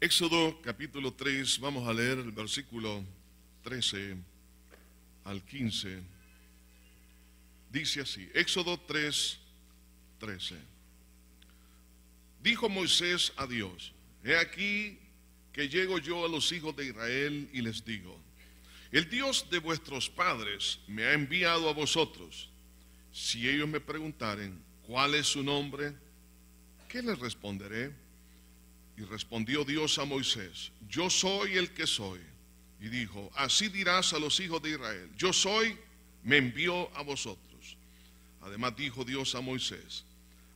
Éxodo capítulo 3, vamos a leer el versículo 13 al 15. Dice así, Éxodo 3, 13. Dijo Moisés a Dios, he aquí que llego yo a los hijos de Israel y les digo, el Dios de vuestros padres me ha enviado a vosotros. Si ellos me preguntaren, ¿cuál es su nombre? ¿Qué les responderé? Y respondió Dios a Moisés, yo soy el que soy. Y dijo, así dirás a los hijos de Israel, yo soy, me envió a vosotros. Además dijo Dios a Moisés,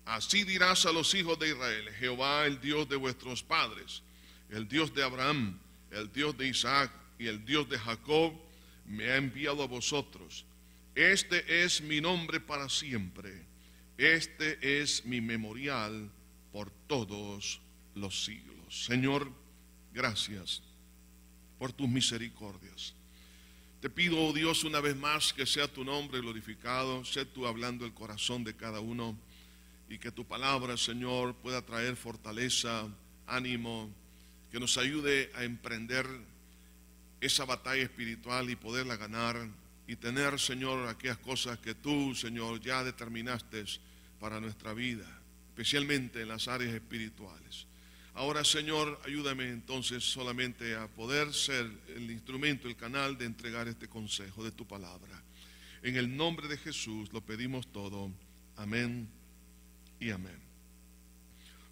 así dirás a los hijos de Israel, Jehová el Dios de vuestros padres, el Dios de Abraham, el Dios de Isaac y el Dios de Jacob, me ha enviado a vosotros. Este es mi nombre para siempre, este es mi memorial por todos los siglos. Señor, gracias por tus misericordias. Te pido, oh Dios, una vez más que sea tu nombre glorificado, sé tú hablando el corazón de cada uno y que tu palabra, Señor, pueda traer fortaleza, ánimo, que nos ayude a emprender esa batalla espiritual y poderla ganar y tener, Señor, aquellas cosas que tú, Señor, ya determinaste para nuestra vida, especialmente en las áreas espirituales. Ahora, Señor, ayúdame entonces solamente a poder ser el instrumento, el canal de entregar este consejo de tu palabra. En el nombre de Jesús lo pedimos todo. Amén y amén.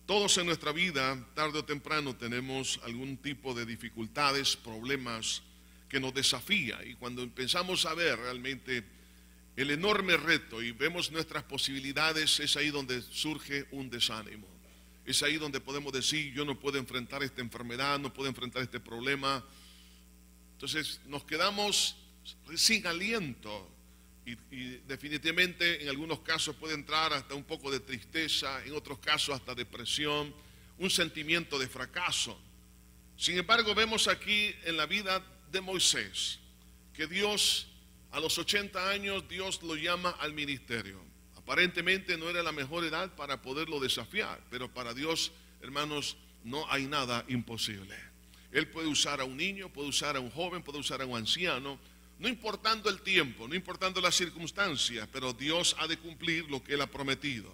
Todos en nuestra vida, tarde o temprano, tenemos algún tipo de dificultades, problemas que nos desafía. Y cuando empezamos a ver realmente el enorme reto y vemos nuestras posibilidades, es ahí donde surge un desánimo. Es ahí donde podemos decir, yo no puedo enfrentar esta enfermedad, no puedo enfrentar este problema. Entonces nos quedamos sin aliento y definitivamente en algunos casos puede entrar hasta un poco de tristeza, en otros casos hasta depresión, un sentimiento de fracaso. Sin embargo, vemos aquí en la vida de Moisés que Dios, a los 80 años, Dios lo llama al ministerio. Aparentemente no era la mejor edad para poderlo desafiar, pero para Dios, hermanos, no hay nada imposible. Él puede usar a un niño, puede usar a un joven, puede usar a un anciano, no importando el tiempo, no importando las circunstancias, pero Dios ha de cumplir lo que Él ha prometido.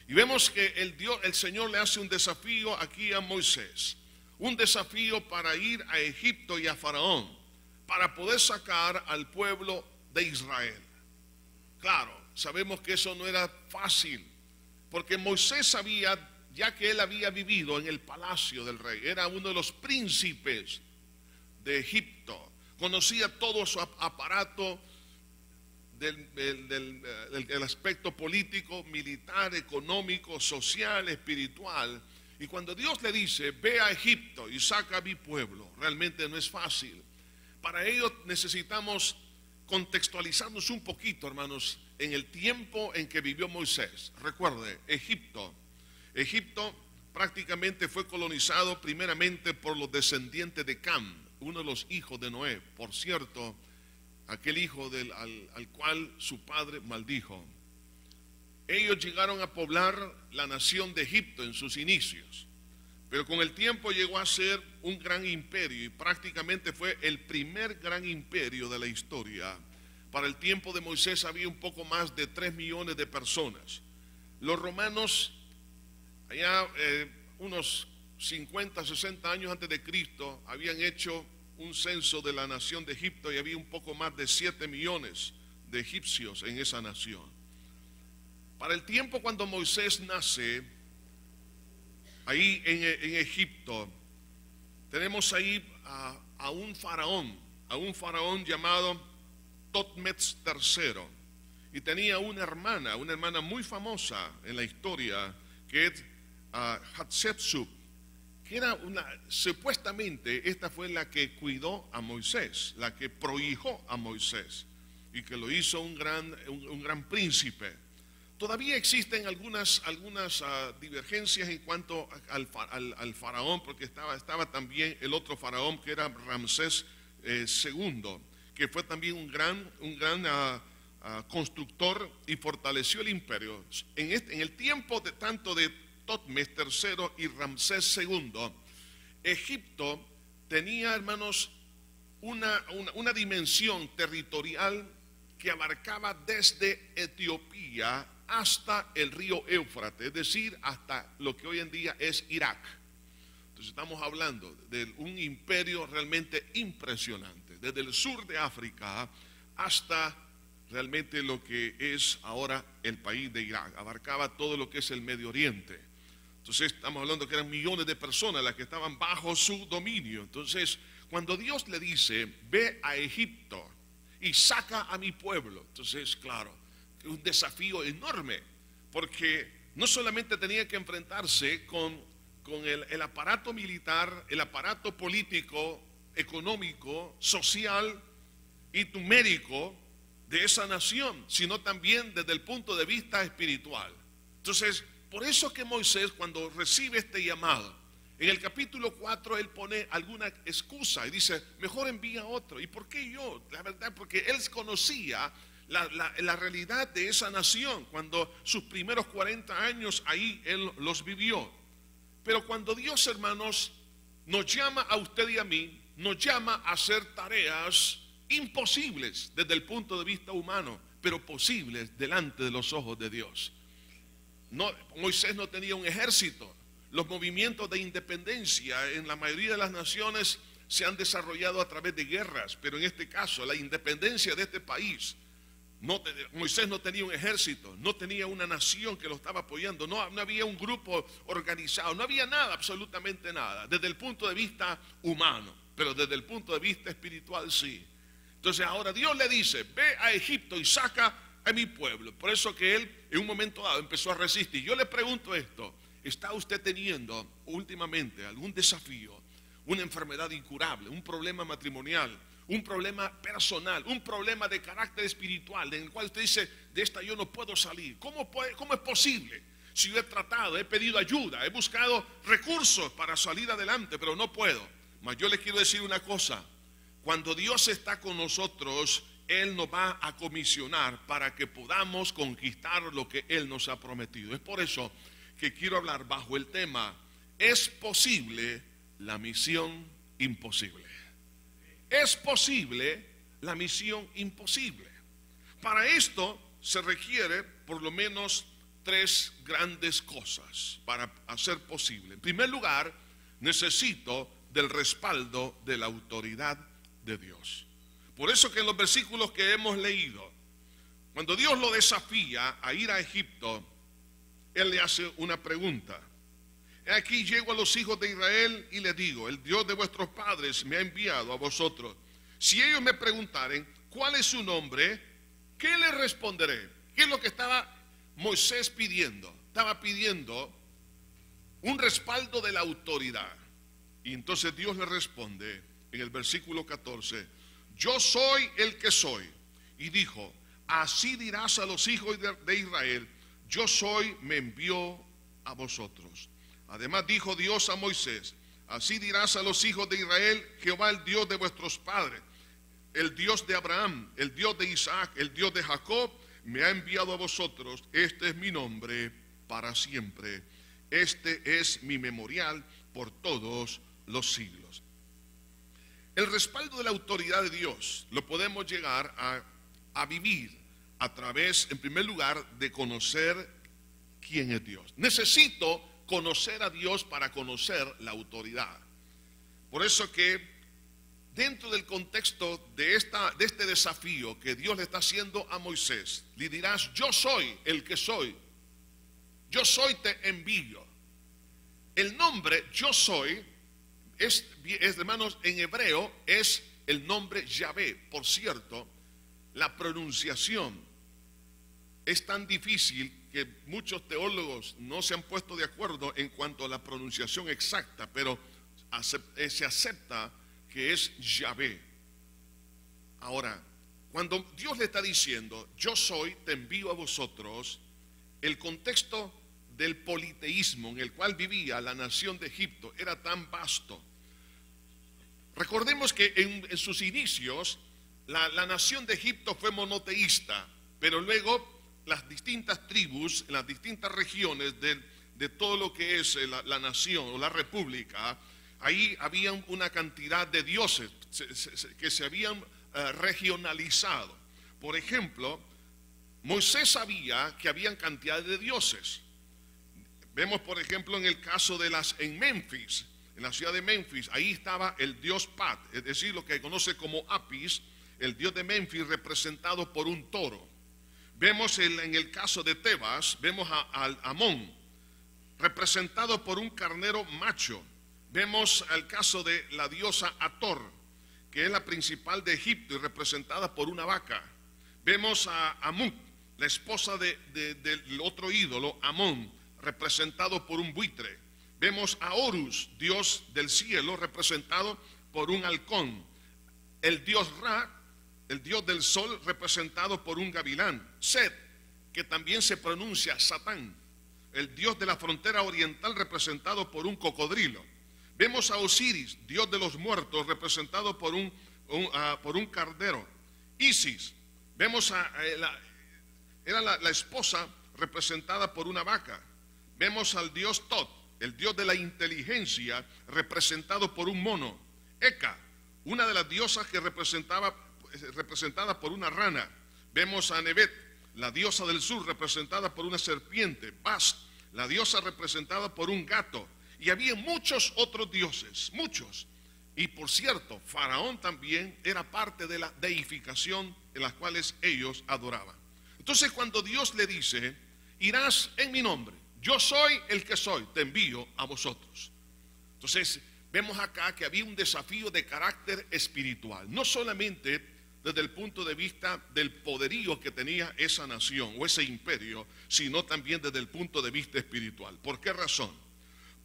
Y vemos que el Señor le hace un desafío aquí a Moisés, un desafío para ir a Egipto y a Faraón, para poder sacar al pueblo de Israel. Claro, sabemos que eso no era fácil, porque Moisés sabía, ya que él había vivido en el palacio del rey, era uno de los príncipes de Egipto, conocía todo su aparato del aspecto político, militar, económico, social, espiritual. Y cuando Dios le dice, ve a Egipto y saca a mi pueblo, realmente no es fácil. Para ello necesitamos contextualizarnos un poquito, hermanos, en el tiempo en que vivió Moisés. Recuerde, Egipto prácticamente fue colonizado primeramente por los descendientes de Cam, uno de los hijos de Noé. Por cierto, aquel hijo al cual su padre maldijo. Ellos llegaron a poblar la nación de Egipto en sus inicios, pero con el tiempo llegó a ser un gran imperio y prácticamente fue el primer gran imperio de la historia. Para el tiempo de Moisés había un poco más de 3 millones de personas. Los romanos, allá unos 50, 60 años antes de Cristo, habían hecho un censo de la nación de Egipto y había un poco más de 7 millones de egipcios en esa nación. Para el tiempo cuando Moisés nace, ahí en Egipto, tenemos ahí a un faraón llamado Totmes III, y tenía una hermana muy famosa en la historia, que es Hatshepsut, que era supuestamente esta fue la que cuidó a Moisés, la que prohijó a Moisés, y que lo hizo un gran príncipe. Todavía existen algunas divergencias en cuanto al faraón, porque estaba también el otro faraón que era Ramsés II, que fue también un gran constructor y fortaleció el imperio. En el tiempo tanto de Totmes III y Ramsés II, Egipto tenía, hermanos, una dimensión territorial que abarcaba desde Etiopía hasta el río Éufrates, es decir, hasta lo que hoy en día es Irak. Entonces estamos hablando de un imperio realmente impresionante, desde el sur de África hasta realmente lo que es ahora el país de Irak, abarcaba todo lo que es el Medio Oriente. Entonces estamos hablando que eran millones de personas las que estaban bajo su dominio. Entonces, cuando Dios le dice, ve a Egipto y saca a mi pueblo, entonces, claro, es un desafío enorme, porque no solamente tenía que enfrentarse con el aparato militar, el aparato político, económico, social y numérico de esa nación, sino también desde el punto de vista espiritual. Entonces, por eso que Moisés, cuando recibe este llamado, en el capítulo 4 él pone alguna excusa y dice, mejor envía a otro. ¿Y por qué yo? La verdad, porque él conocía la realidad de esa nación cuando sus primeros 40 años ahí él los vivió. Pero cuando Dios, hermanos, nos llama a usted y a mí, nos llama a hacer tareas imposibles desde el punto de vista humano, pero posibles delante de los ojos de Dios. No, Moisés no tenía un ejército. Los movimientos de independencia en la mayoría de las naciones se han desarrollado a través de guerras, pero en este caso la independencia de este país, Moisés no tenía un ejército, no tenía una nación que lo estaba apoyando, no había un grupo organizado, no había nada, absolutamente nada, desde el punto de vista humano, pero desde el punto de vista espiritual sí. Entonces ahora Dios le dice, ve a Egipto y saca a mi pueblo. Por eso que él en un momento dado empezó a resistir. Yo le pregunto esto, ¿está usted teniendo últimamente algún desafío, una enfermedad incurable, un problema matrimonial, un problema personal, un problema de carácter espiritual, en el cual usted dice, de esta yo no puedo salir? ¿Cómo es posible? Si yo he tratado, he pedido ayuda, he buscado recursos para salir adelante, pero no puedo. Mas yo le quiero decir una cosa, cuando Dios está con nosotros, Él nos va a comisionar para que podamos conquistar lo que Él nos ha prometido. Es por eso que quiero hablar bajo el tema, ¿es posible la misión imposible? ¿Es posible la misión imposible? Para esto se requiere por lo menos 3 grandes cosas para hacer posible. En primer lugar, necesito del respaldo de la autoridad de Dios. Por eso que en los versículos que hemos leído, cuando Dios lo desafía a ir a Egipto, Él le hace una pregunta. Aquí llego a los hijos de Israel y les digo, el Dios de vuestros padres me ha enviado a vosotros. Si ellos me preguntaren, ¿cuál es su nombre? ¿Qué les responderé? ¿Qué es lo que estaba Moisés pidiendo? Estaba pidiendo un respaldo de la autoridad. Y entonces Dios le responde en el versículo 14, yo soy el que soy. Y dijo, así dirás a los hijos de Israel, yo soy, me envió a vosotros. Además dijo Dios a Moisés, así dirás a los hijos de Israel, Jehová el Dios de vuestros padres, el Dios de Abraham, el Dios de Isaac, el Dios de Jacob, me ha enviado a vosotros. Este es mi nombre para siempre. Este es mi memorial por todos los siglos. El respaldo de la autoridad de Dios lo podemos llegar a vivir a través, en primer lugar, de conocer quién es Dios. Necesito conocer a Dios para conocer la autoridad. Por eso que dentro del contexto de este desafío que Dios le está haciendo a Moisés, le dirás, yo soy el que soy. Yo soy, te envío. El nombre yo soy es, hermanos, en hebreo es el nombre Yahvé. Por cierto, la pronunciación es tan difícil que muchos teólogos no se han puesto de acuerdo en cuanto a la pronunciación exacta, pero se acepta que es Yahvé. Ahora, cuando Dios le está diciendo, yo soy, te envío a vosotros, el contexto del politeísmo en el cual vivía la nación de Egipto era tan vasto. Recordemos que en sus inicios la nación de Egipto fue monoteísta, pero luego las distintas tribus, las distintas regiones de todo lo que es la nación o la república, Ahí había una cantidad de dioses que se habían regionalizado. Por ejemplo, Moisés sabía que habían cantidad de dioses. Vemos, por ejemplo, en el caso de en Memphis, en la ciudad de Memphis, ahí estaba el dios Pat, es decir, lo que conoce como Apis, el dios de Memphis representado por un toro. Vemos en el caso de Tebas, vemos al Amón, representado por un carnero macho. Vemos el caso de la diosa Hathor, que es la principal de Egipto y representada por una vaca. Vemos a Amut, la esposa del otro ídolo, Amón, representado por un buitre. Vemos a Horus, dios del cielo, representado por un halcón. El dios Ra, el dios del sol, representado por un gavilán. Set, que también se pronuncia Satán, el dios de la frontera oriental, representado por un cocodrilo. Vemos a Osiris, dios de los muertos, representado por un cardero. Isis, vemos era la esposa representada por una vaca. Vemos al dios Tot, el dios de la inteligencia, representado por un mono. Eka, una de las diosas que representada por una rana. Vemos a Nebet, la diosa del sur, representada por una serpiente. Bast, la diosa representada por un gato. Y había muchos otros dioses, muchos. Y por cierto, Faraón también era parte de la deificación en las cuales ellos adoraban. Entonces, cuando Dios le dice, irás en mi nombre, yo soy el que soy, te envío a vosotros. Entonces, vemos acá que había un desafío de carácter espiritual, no solamente desde el punto de vista del poderío que tenía esa nación o ese imperio, sino también desde el punto de vista espiritual. ¿Por qué razón?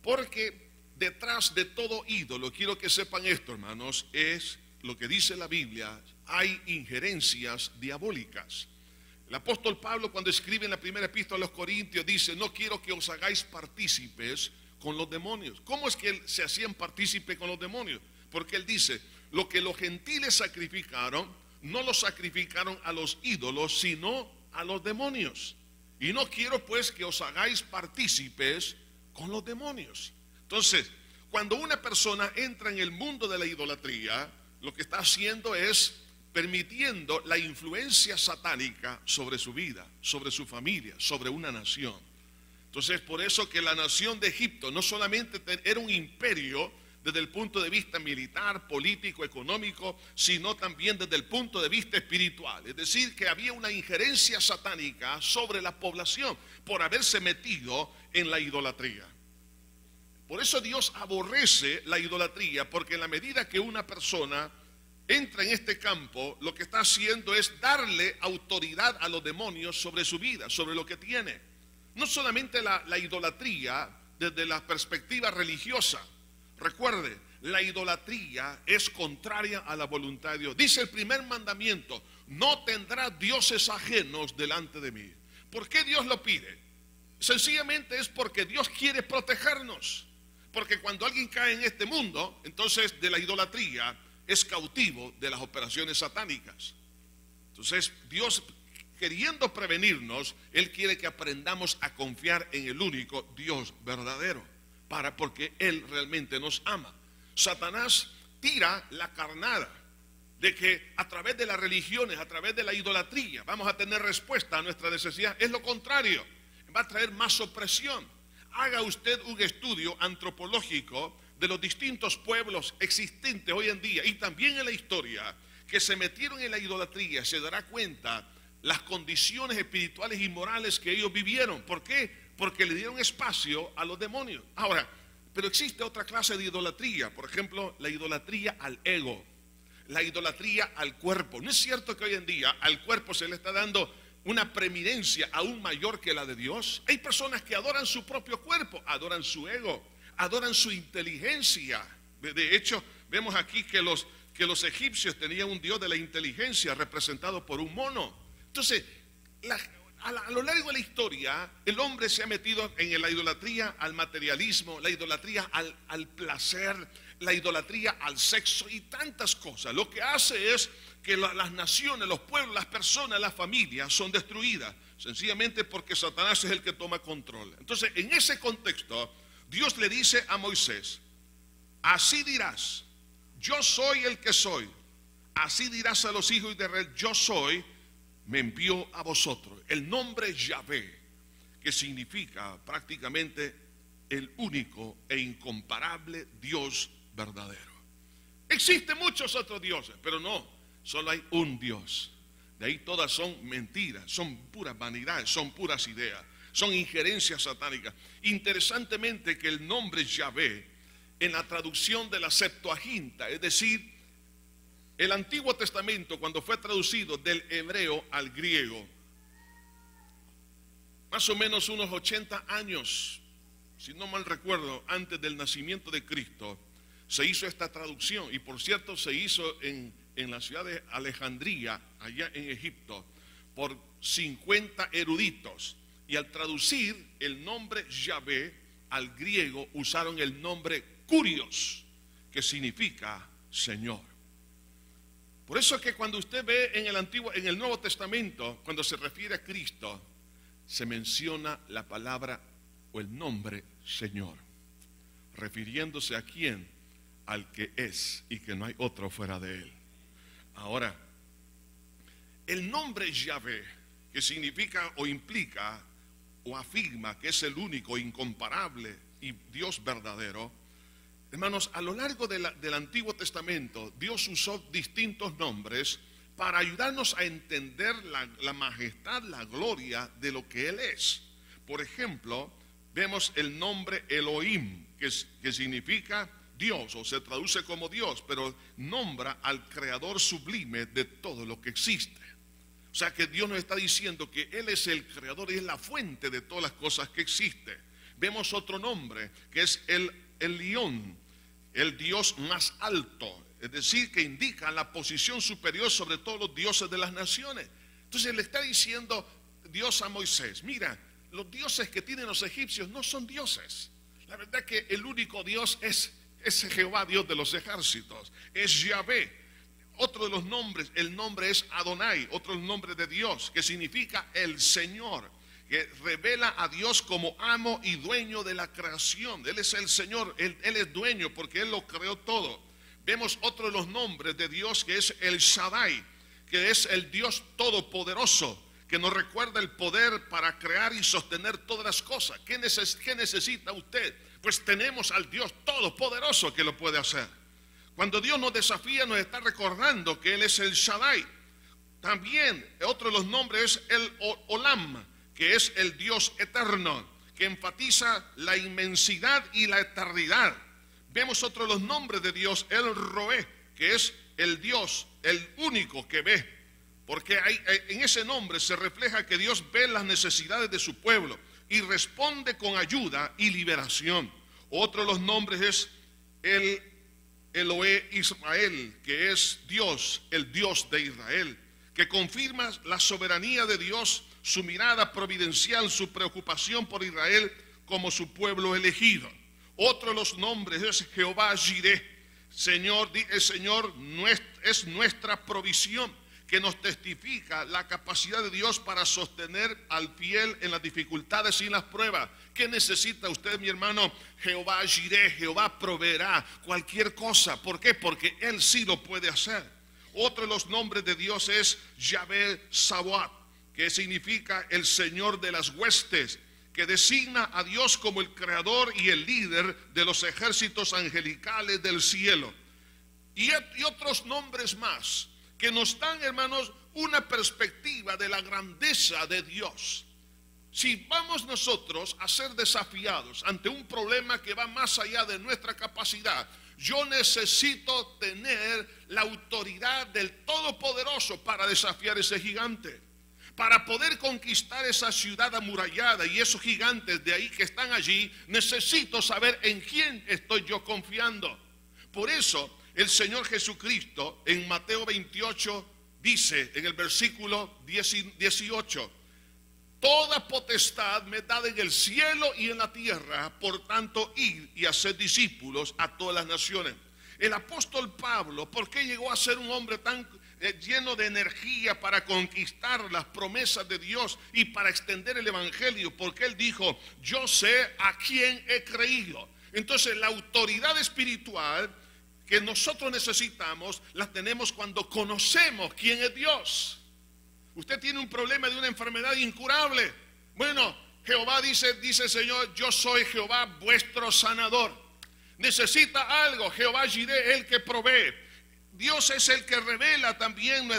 Porque detrás de todo ídolo, quiero que sepan esto, hermanos, es lo que dice la Biblia, hay injerencias diabólicas. El apóstol Pablo, cuando escribe en la primera epístola a los Corintios, dice, no quiero que os hagáis partícipes con los demonios. ¿Cómo es que se hacían partícipes con los demonios? Porque él dice, lo que los gentiles sacrificaron, no lo sacrificaron a los ídolos, sino a los demonios. Y no quiero pues que os hagáis partícipes con los demonios. Entonces, cuando una persona entra en el mundo de la idolatría, lo que está haciendo es permitiendo la influencia satánica sobre su vida, sobre su familia, sobre una nación. Entonces, por eso que la nación de Egipto no solamente era un imperio desde el punto de vista militar, político, económico, sino también desde el punto de vista espiritual. Es decir, que había una injerencia satánica sobre la población por haberse metido en la idolatría. Por eso Dios aborrece la idolatría, porque en la medida que una persona entra en este campo, lo que está haciendo es darle autoridad a los demonios sobre su vida, sobre lo que tiene. No solamente la idolatría desde la perspectiva religiosa. Recuerde, la idolatría es contraria a la voluntad de Dios. Dice el primer mandamiento, no tendrás dioses ajenos delante de mí. ¿Por qué Dios lo pide? Sencillamente es porque Dios quiere protegernos. Porque cuando alguien cae en este mundo, entonces de la idolatría es cautivo de las operaciones satánicas. Entonces Dios, queriendo prevenirnos, Él quiere que aprendamos a confiar en el único Dios verdadero, porque Él realmente nos ama. Satanás tira la carnada de que a través de las religiones, a través de la idolatría, vamos a tener respuesta a nuestra necesidad. Es lo contrario, va a traer más opresión. Haga usted un estudio antropológico de los distintos pueblos existentes hoy en día y también en la historia que se metieron en la idolatría. Se dará cuenta las condiciones espirituales y morales que ellos vivieron. ¿Por qué? Porque le dieron espacio a los demonios. Ahora, pero existe otra clase de idolatría. Por ejemplo, la idolatría al ego, la idolatría al cuerpo. ¿No es cierto que hoy en día al cuerpo se le está dando una preeminencia aún mayor que la de Dios? Hay personas que adoran su propio cuerpo, adoran su ego, adoran su inteligencia. De hecho, vemos aquí que los egipcios tenían un dios de la inteligencia representado por un mono. Entonces, a lo largo de la historia, el hombre se ha metido en la idolatría al materialismo, la idolatría al placer, la idolatría al sexo y tantas cosas. Lo que hace es que las naciones, los pueblos, las personas, las familias son destruidas, sencillamente porque Satanás es el que toma control. Entonces, en ese contexto, Dios le dice a Moisés, así dirás, yo soy el que soy. Así dirás a los hijos de Israel, yo soy, me envió a vosotros. El nombre Yahvé, que significa prácticamente el único e incomparable Dios verdadero. Existen muchos otros dioses, pero no, solo hay un Dios. De ahí todas son mentiras, son puras vanidades, son puras ideas, son injerencias satánicas. Interesantemente que el nombre Yahvé, en la traducción de la Septuaginta, es decir, el Antiguo Testamento, cuando fue traducido del hebreo al griego, más o menos unos 80 años, si no mal recuerdo, antes del nacimiento de Cristo, se hizo esta traducción. Y por cierto, se hizo en la ciudad de Alejandría, allá en Egipto, por 50 eruditos. Y al traducir el nombre Yahvé al griego, usaron el nombre Kurios, que significa Señor. Por eso es que cuando usted ve en el Nuevo Testamento, cuando se refiere a Cristo, se menciona la palabra o el nombre Señor, refiriéndose a quién, al que es y que no hay otro fuera de él. Ahora, el nombre Yahvé, que significa o implica o afirma que es el único, incomparable y Dios verdadero. Hermanos, a lo largo del Antiguo Testamento, Dios usó distintos nombres para ayudarnos a entender la majestad, la gloria de lo que Él es. Por ejemplo, vemos el nombre Elohim, que significa Dios, o se traduce como Dios, pero nombra al creador sublime de todo lo que existe. O sea que Dios nos está diciendo que Él es el creador y es la fuente de todas las cosas que existen. Vemos otro nombre que es el Elión, el Dios más alto, es decir, que indica la posición superior sobre todos los dioses de las naciones. Entonces le está diciendo Dios a Moisés, mira, los dioses que tienen los egipcios no son dioses. La verdad que el único Dios es Jehová, Dios de los ejércitos, es Yahvé. Otro de los nombres, el nombre es Adonai, otro nombre de Dios, que significa el Señor, que revela a Dios como amo y dueño de la creación. Él es el Señor, Él es dueño porque Él lo creó todo. Vemos otro de los nombres de Dios que es el Shaddai, que es el Dios todopoderoso, que nos recuerda el poder para crear y sostener todas las cosas. ¿Qué necesita usted? Pues tenemos al Dios todopoderoso que lo puede hacer. Cuando Dios nos desafía, nos está recordando que Él es el Shaddai. También otro de los nombres es el Olam, que es el Dios eterno, que enfatiza la inmensidad y la eternidad. Vemos otro de los nombres de Dios, el Roé, que es el Dios, el único que ve. Porque en ese nombre se refleja que Dios ve las necesidades de su pueblo y responde con ayuda y liberación. Otro de los nombres es el Eloé Israel, que es Dios, el Dios de Israel, que confirma la soberanía de Dios, su mirada providencial, su preocupación por Israel como su pueblo elegido. Otro de los nombres es Jehová Jireh, Señor, el Señor es nuestra provisión, que nos testifica la capacidad de Dios para sostener al fiel en las dificultades y en las pruebas. ¿Qué necesita usted, mi hermano? Jehová Jireh, Jehová proveerá cualquier cosa. ¿Por qué? Porque Él sí lo puede hacer. Otro de los nombres de Dios es Yahvé Sabaoth, que significa el Señor de las huestes, que designa a Dios como el creador y el líder de los ejércitos angelicales del cielo. Y otros nombres más que nos dan, hermanos, una perspectiva de la grandeza de Dios. Si vamos nosotros a ser desafiados ante un problema que va más allá de nuestra capacidad, yo necesito tener la autoridad del Todopoderoso para desafiar ese gigante. Para poder conquistar esa ciudad amurallada y esos gigantes de ahí que están allí, necesito saber en quién estoy yo confiando. Por eso el Señor Jesucristo en Mateo 28 dice en el versículo 18: toda potestad me da en el cielo y en la tierra, por tanto id y haced discípulos a todas las naciones. El apóstol Pablo, ¿por qué llegó a ser un hombre tan lleno de energía para conquistar las promesas de Dios y para extender el evangelio? Porque él dijo: yo sé a quién he creído. Entonces la autoridad espiritual que nosotros necesitamos la tenemos cuando conocemos quién es Dios. Usted tiene un problema de una enfermedad incurable. Bueno, Jehová dice el Señor, yo soy Jehová vuestro sanador. Necesita algo, Jehová Jireh, el que provee. Dios es el que revela también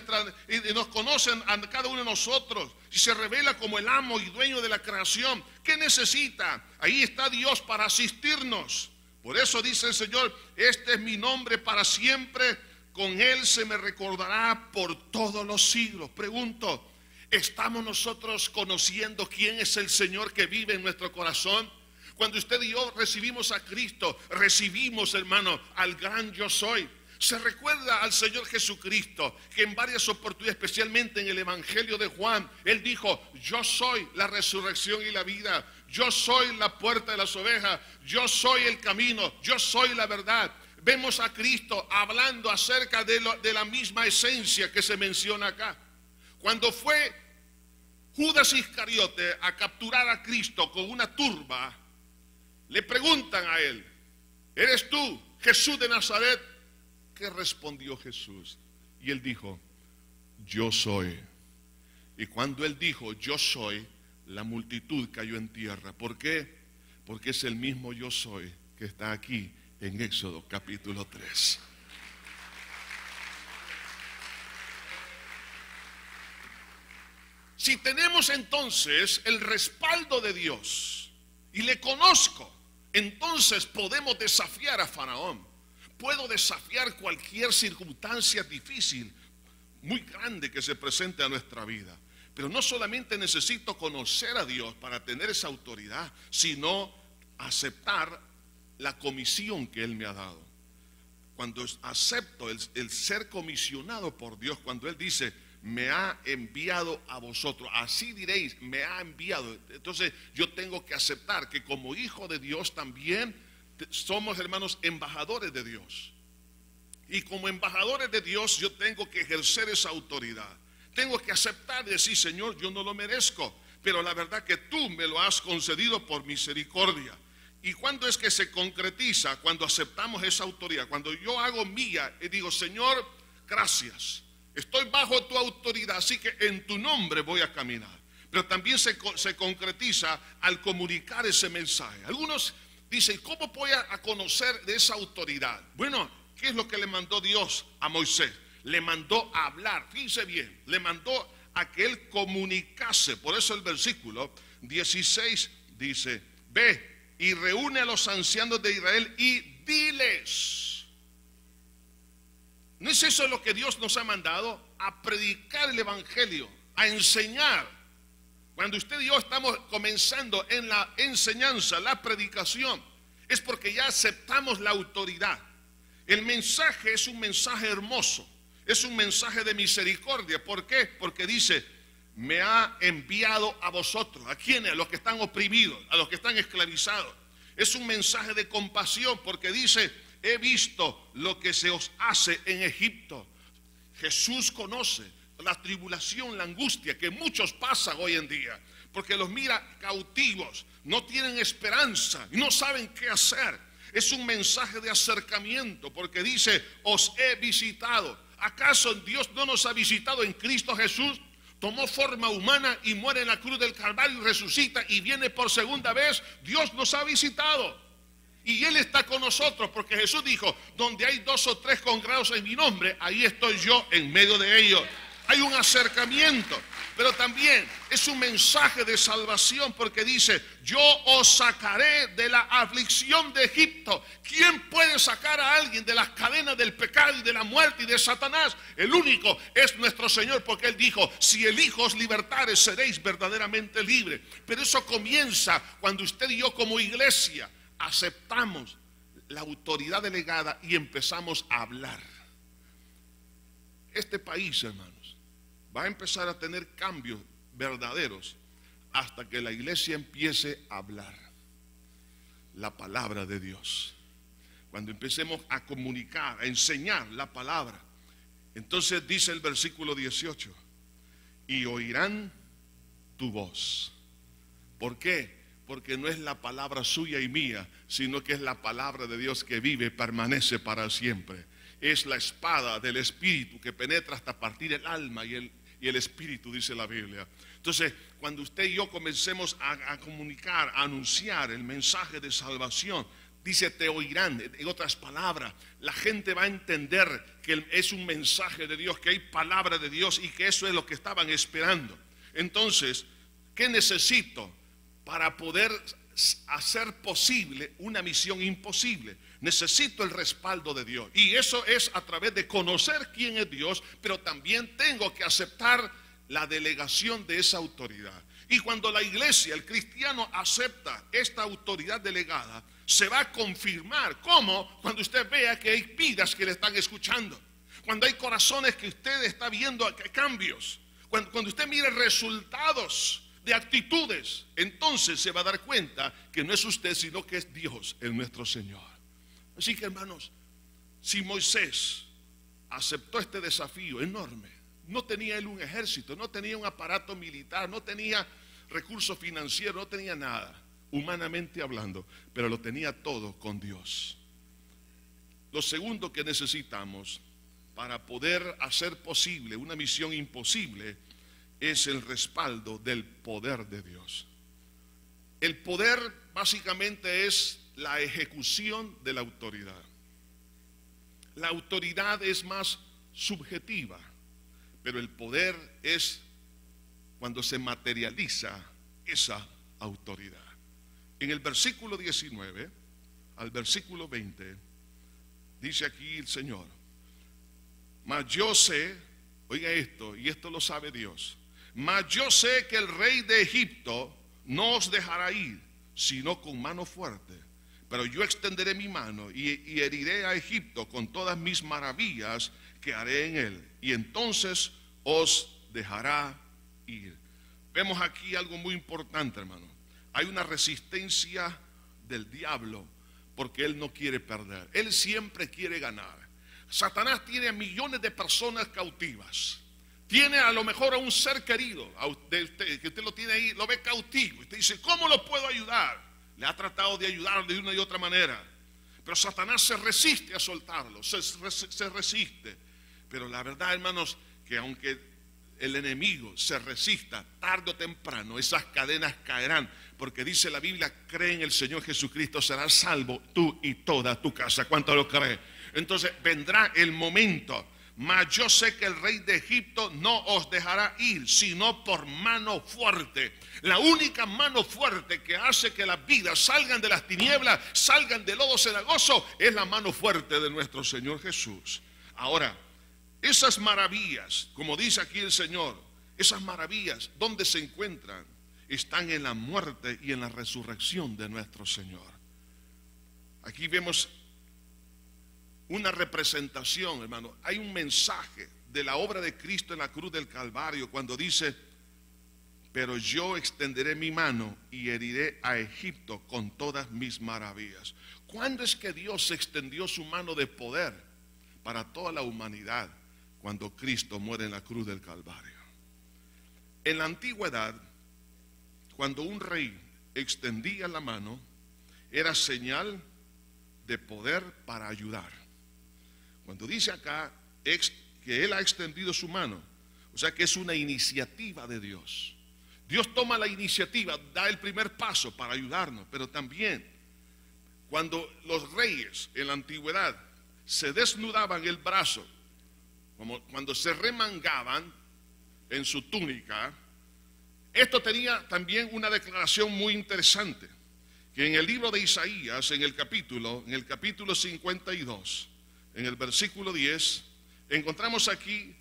y nos conocen a cada uno de nosotros. Y se revela como el amo y dueño de la creación. ¿Qué necesita? Ahí está Dios para asistirnos. Por eso dice el Señor, este es mi nombre para siempre, con él se me recordará por todos los siglos. Pregunto, ¿estamos nosotros conociendo quién es el Señor que vive en nuestro corazón? Cuando usted y yo recibimos a Cristo, recibimos, hermano, al gran yo soy. Se recuerda al Señor Jesucristo que en varias oportunidades, especialmente en el Evangelio de Juan, Él dijo, yo soy la resurrección y la vida, yo soy la puerta de las ovejas, yo soy el camino, yo soy la verdad. Vemos a Cristo hablando acerca de la misma esencia que se menciona acá. Cuando fue Judas Iscariote a capturar a Cristo con una turba, le preguntan a él, ¿eres tú, Jesús de Nazaret? ¿Qué respondió Jesús? Y él dijo, yo soy. Y cuando él dijo, yo soy, la multitud cayó en tierra. ¿Por qué? Porque es el mismo yo soy que está aquí en Éxodo capítulo 3. Si tenemos entonces el respaldo de Dios y le conozco, entonces podemos desafiar a Faraón. Puedo desafiar cualquier circunstancia difícil, muy grande que se presente a nuestra vida. Pero no solamente necesito conocer a Dios para tener esa autoridad, sino aceptar la comisión que Él me ha dado. Cuando acepto el ser comisionado por Dios, cuando Él dice, me ha enviado a vosotros, así diréis, me ha enviado. Entonces yo tengo que aceptar que como hijo de Dios también somos, hermanos, embajadores de Dios. Y como embajadores de Dios yo tengo que ejercer esa autoridad. Tengo que aceptar y decir, Señor, yo no lo merezco, pero la verdad que tú me lo has concedido por misericordia. ¿Y cuándo es que se concretiza? Cuando aceptamos esa autoridad. Cuando yo hago mía y digo, Señor, gracias, estoy bajo tu autoridad, así que en tu nombre voy a caminar. Pero también se concretiza al comunicar ese mensaje. Algunos dicen, ¿cómo voy a conocer de esa autoridad? Bueno, ¿qué es lo que le mandó Dios a Moisés? Le mandó a hablar, fíjense bien, le mandó a que él comunicase. Por eso el versículo 16 dice, ve y reúne a los ancianos de Israel y diles. ¿No es eso lo que Dios nos ha mandado? A predicar el evangelio, a enseñar. Cuando usted y yo estamos comenzando en la enseñanza, la predicación, es porque ya aceptamos la autoridad. El mensaje es un mensaje hermoso, es un mensaje de misericordia. ¿Por qué? Porque dice, me ha enviado a vosotros. ¿A quiénes? A los que están oprimidos, a los que están esclavizados. Es un mensaje de compasión porque dice, he visto lo que se os hace en Egipto. Jesús conoce la tribulación, la angustia que muchos pasan hoy en día, porque los mira cautivos, no tienen esperanza y no saben qué hacer. Es un mensaje de acercamiento porque dice, os he visitado. ¿Acaso Dios no nos ha visitado en Cristo Jesús? Tomó forma humana y muere en la cruz del Calvario y resucita y viene por segunda vez. Dios nos ha visitado y Él está con nosotros porque Jesús dijo, donde hay 2 o 3 congregados en mi nombre, ahí estoy yo en medio de ellos. Hay un acercamiento, pero también es un mensaje de salvación porque dice, yo os sacaré de la aflicción de Egipto. ¿Quién puede sacar a alguien de las cadenas del pecado y de la muerte y de Satanás? El único es nuestro Señor, porque Él dijo, si el Hijo os libertare, seréis verdaderamente libres. Pero eso comienza cuando usted y yo como iglesia aceptamos la autoridad delegada y empezamos a hablar. Este país, hermanos, va a empezar a tener cambios verdaderos hasta que la iglesia empiece a hablar la palabra de Dios. Cuando empecemos a comunicar, a enseñar la palabra, entonces dice el versículo 18, y oirán tu voz. ¿Por qué? porque no es la palabra suya y mía, sino que es la palabra de Dios que vive y permanece para siempre. Es la espada del Espíritu que penetra hasta partir el alma y el Espíritu, dice la Biblia. Entonces, cuando usted y yo comencemos a comunicar, a anunciar el mensaje de salvación, dice, te oirán. En otras palabras, la gente va a entender que es un mensaje de Dios, que hay palabra de Dios y que eso es lo que estaban esperando. Entonces, ¿qué necesito para poder hacer posible una misión imposible? Necesito el respaldo de Dios, y eso es a través de conocer quién es Dios, pero también tengo que aceptar la delegación de esa autoridad. Y cuando la iglesia, el cristiano, acepta esta autoridad delegada, se va a confirmar. ¿Cómo? Cuando usted vea que hay vidas que le están escuchando, cuando hay corazones que usted está viendo cambios, cuando usted mire resultados de actitudes, entonces se va a dar cuenta que no es usted, sino que es Dios, el nuestro Señor. Así que, hermanos, si Moisés aceptó este desafío enorme, no tenía él un ejército, no tenía un aparato militar, no tenía recursos financieros, no tenía nada, humanamente hablando, pero lo tenía todo con Dios. Lo segundo que necesitamos para poder hacer posible una misión imposible es el respaldo del poder de Dios. El poder básicamente es la ejecución de la autoridad. La autoridad es más subjetiva, pero el poder es cuando se materializa esa autoridad. En el versículo 19 al versículo 20 dice aquí el Señor: mas yo sé, oiga esto, y esto lo sabe Dios, mas yo sé que el rey de Egipto no os dejará ir, sino con mano fuerte. Pero yo extenderé mi mano y heriré a Egipto con todas mis maravillas que haré en él, y entonces os dejará ir. Vemos aquí algo muy importante, hermano. Hay una resistencia del diablo porque él no quiere perder. Él siempre quiere ganar. Satanás tiene a millones de personas cautivas. Tiene a lo mejor a un ser querido que usted lo tiene ahí, lo ve cautivo. Usted dice, ¿cómo lo puedo ayudar? Le ha tratado de ayudar de una y otra manera, pero Satanás se resiste a soltarlo, se resiste. Pero la verdad, hermanos, que aunque el enemigo se resista, tarde o temprano esas cadenas caerán, porque dice la Biblia, cree en el Señor Jesucristo, serás salvo tú y toda tu casa. ¿Cuánto lo cree? Entonces vendrá el momento. Mas yo sé que el rey de Egipto no os dejará ir, sino por mano fuerte. La única mano fuerte que hace que las vidas salgan de las tinieblas, salgan del lodo cenagoso, es la mano fuerte de nuestro Señor Jesús. Ahora, esas maravillas, como dice aquí el Señor, esas maravillas, ¿dónde se encuentran? Están en la muerte y en la resurrección de nuestro Señor. Aquí vemos una representación, hermano. Hay un mensaje de la obra de Cristo en la cruz del Calvario cuando dice, pero yo extenderé mi mano y heriré a Egipto con todas mis maravillas. ¿Cuándo es que Dios extendió su mano de poder para toda la humanidad? Cuando Cristo muere en la cruz del Calvario. En la antigüedad, cuando un rey extendía la mano, era señal de poder para ayudar. Cuando dice acá que Él ha extendido su mano, o sea que es una iniciativa de Dios. Dios toma la iniciativa, da el primer paso para ayudarnos, pero también cuando los reyes en la antigüedad se desnudaban el brazo, como cuando se remangaban en su túnica, esto tenía también una declaración muy interesante, que en el libro de Isaías, en el capítulo 52, en el versículo 10, encontramos aquí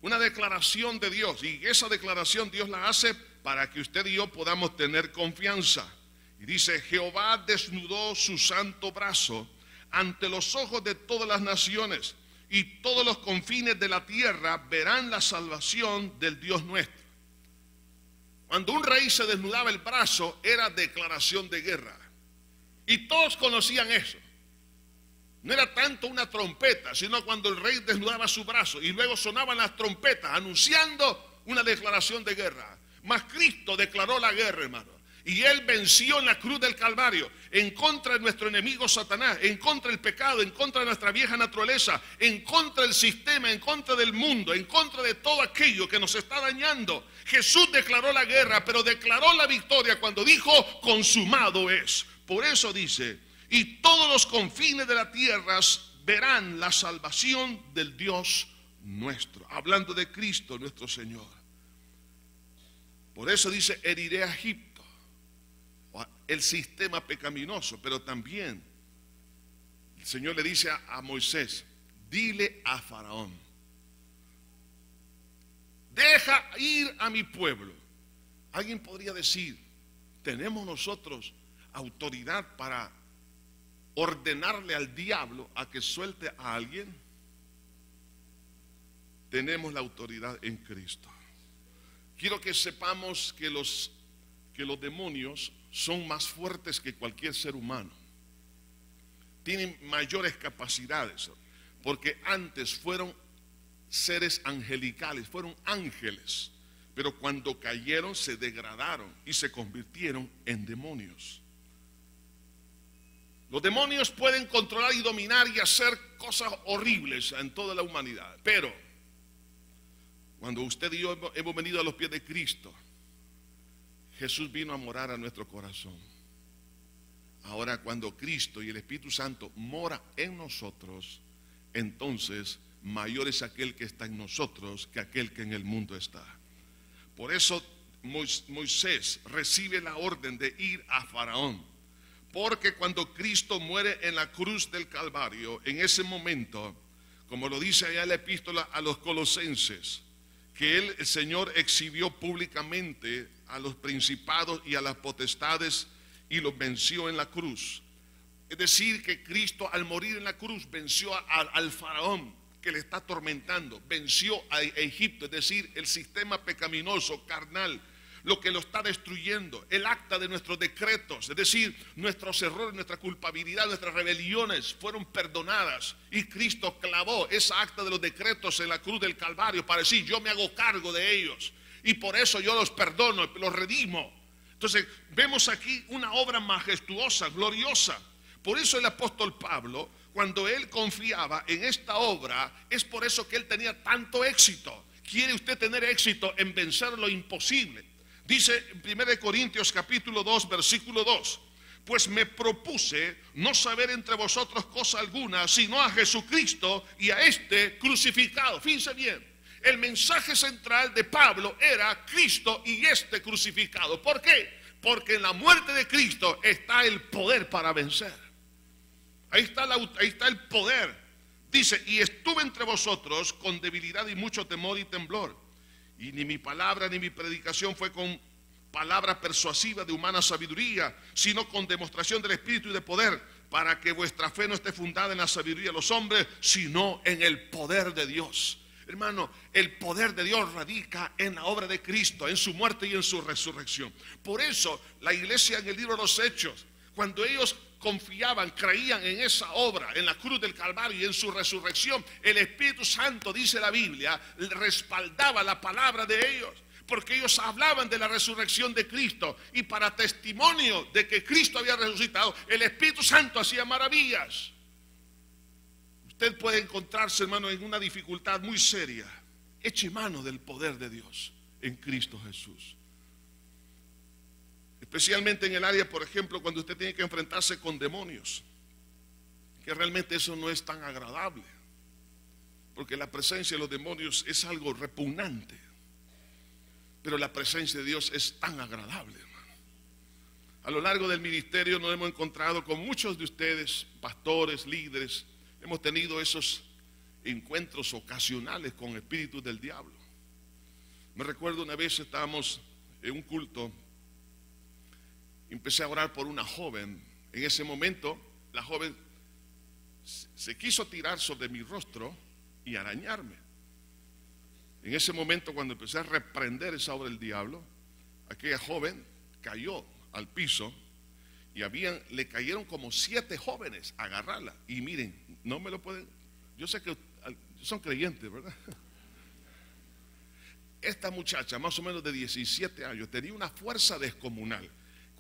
una declaración de Dios, y esa declaración Dios la hace para que usted y yo podamos tener confianza. Y dice, Jehová desnudó su santo brazo ante los ojos de todas las naciones, y todos los confines de la tierra verán la salvación del Dios nuestro. Cuando un rey se desnudaba el brazo, era declaración de guerra, y todos conocían eso. No era tanto una trompeta, sino cuando el rey desnudaba su brazo y luego sonaban las trompetas anunciando una declaración de guerra. Mas Cristo declaró la guerra, hermano. Y Él venció en la cruz del Calvario, en contra de nuestro enemigo Satanás, en contra del pecado, en contra de nuestra vieja naturaleza, en contra del sistema, en contra del mundo, en contra de todo aquello que nos está dañando. Jesús declaró la guerra, pero declaró la victoria cuando dijo, consumado es. Por eso dice, y todos los confines de la tierra verán la salvación del Dios nuestro. Hablando de Cristo nuestro Señor. Por eso dice, heriré a Egipto. El sistema pecaminoso, pero también el Señor le dice a Moisés, dile a Faraón, deja ir a mi pueblo. Alguien podría decir, ¿tenemos nosotros autoridad para ordenarle al diablo a que suelte a alguien? Tenemos la autoridad en Cristo. Quiero que sepamos que los demonios son más fuertes que cualquier ser humano. Tienen mayores capacidades, porque antes fueron seres angelicales, fueron ángeles, pero cuando cayeron se degradaron y se convirtieron en demonios. Los demonios pueden controlar y dominar y hacer cosas horribles en toda la humanidad, pero cuando usted y yo hemos venido a los pies de Cristo, Jesús vino a morar a nuestro corazón. Ahora, cuando Cristo y el Espíritu Santo mora en nosotros, entonces mayor es aquel que está en nosotros que aquel que en el mundo está. Por eso Moisés recibe la orden de ir a Faraón, porque cuando Cristo muere en la cruz del Calvario, en ese momento, como lo dice allá en la epístola a los Colosenses, que el Señor exhibió públicamente a los principados y a las potestades y los venció en la cruz. Es decir, que Cristo al morir en la cruz venció al faraón que le está atormentando, venció a Egipto, es decir, el sistema pecaminoso, carnal, lo que lo está destruyendo, el acta de nuestros decretos, es decir, nuestros errores, nuestra culpabilidad, nuestras rebeliones fueron perdonadas y Cristo clavó esa acta de los decretos en la cruz del Calvario para decir, yo me hago cargo de ellos y por eso yo los perdono, los redimo. Entonces vemos aquí una obra majestuosa, gloriosa. Por eso el apóstol Pablo, cuando él confiaba en esta obra, es por eso que él tenía tanto éxito. ¿Quiere usted tener éxito en vencer lo imposible? Dice en 1 Corintios capítulo 2, versículo 2, pues me propuse no saber entre vosotros cosa alguna, sino a Jesucristo y a este crucificado. Fíjense bien, el mensaje central de Pablo era Cristo y este crucificado. ¿Por qué? Porque en la muerte de Cristo está el poder para vencer. Ahí está el poder. Dice, y estuve entre vosotros con debilidad y mucho temor y temblor. Y ni mi palabra ni mi predicación fue con palabra persuasiva de humana sabiduría, sino con demostración del Espíritu y de poder, para que vuestra fe no esté fundada en la sabiduría de los hombres, sino en el poder de Dios. Hermano, el poder de Dios radica en la obra de Cristo, en su muerte y en su resurrección. Por eso la iglesia en el libro de los Hechos, cuando ellos confiaban, creían en esa obra, en la cruz del Calvario y en su resurrección, el Espíritu Santo, dice la Biblia, respaldaba la palabra de ellos, porque ellos hablaban de la resurrección de Cristo, y para testimonio de que Cristo había resucitado, el Espíritu Santo hacía maravillas. Usted puede encontrarse, hermano, en una dificultad muy seria. Eche mano del poder de Dios en Cristo Jesús. Especialmente en el área, por ejemplo, cuando usted tiene que enfrentarse con demonios, que realmente eso no es tan agradable, porque la presencia de los demonios es algo repugnante, pero la presencia de Dios es tan agradable, hermano. A lo largo del ministerio nos hemos encontrado con muchos de ustedes, pastores, líderes, hemos tenido esos encuentros ocasionales con espíritus del diablo. Me recuerdo una vez estábamos en un culto. Empecé a orar por una joven. En ese momento la joven se quiso tirar sobre mi rostro y arañarme. En ese momento, cuando empecé a reprender esa obra del diablo, aquella joven cayó al piso y le cayeron como 7 jóvenes a agarrarla. Y miren, no me lo pueden, yo sé que son creyentes, ¿verdad? Esta muchacha, más o menos de 17 años, tenía una fuerza descomunal.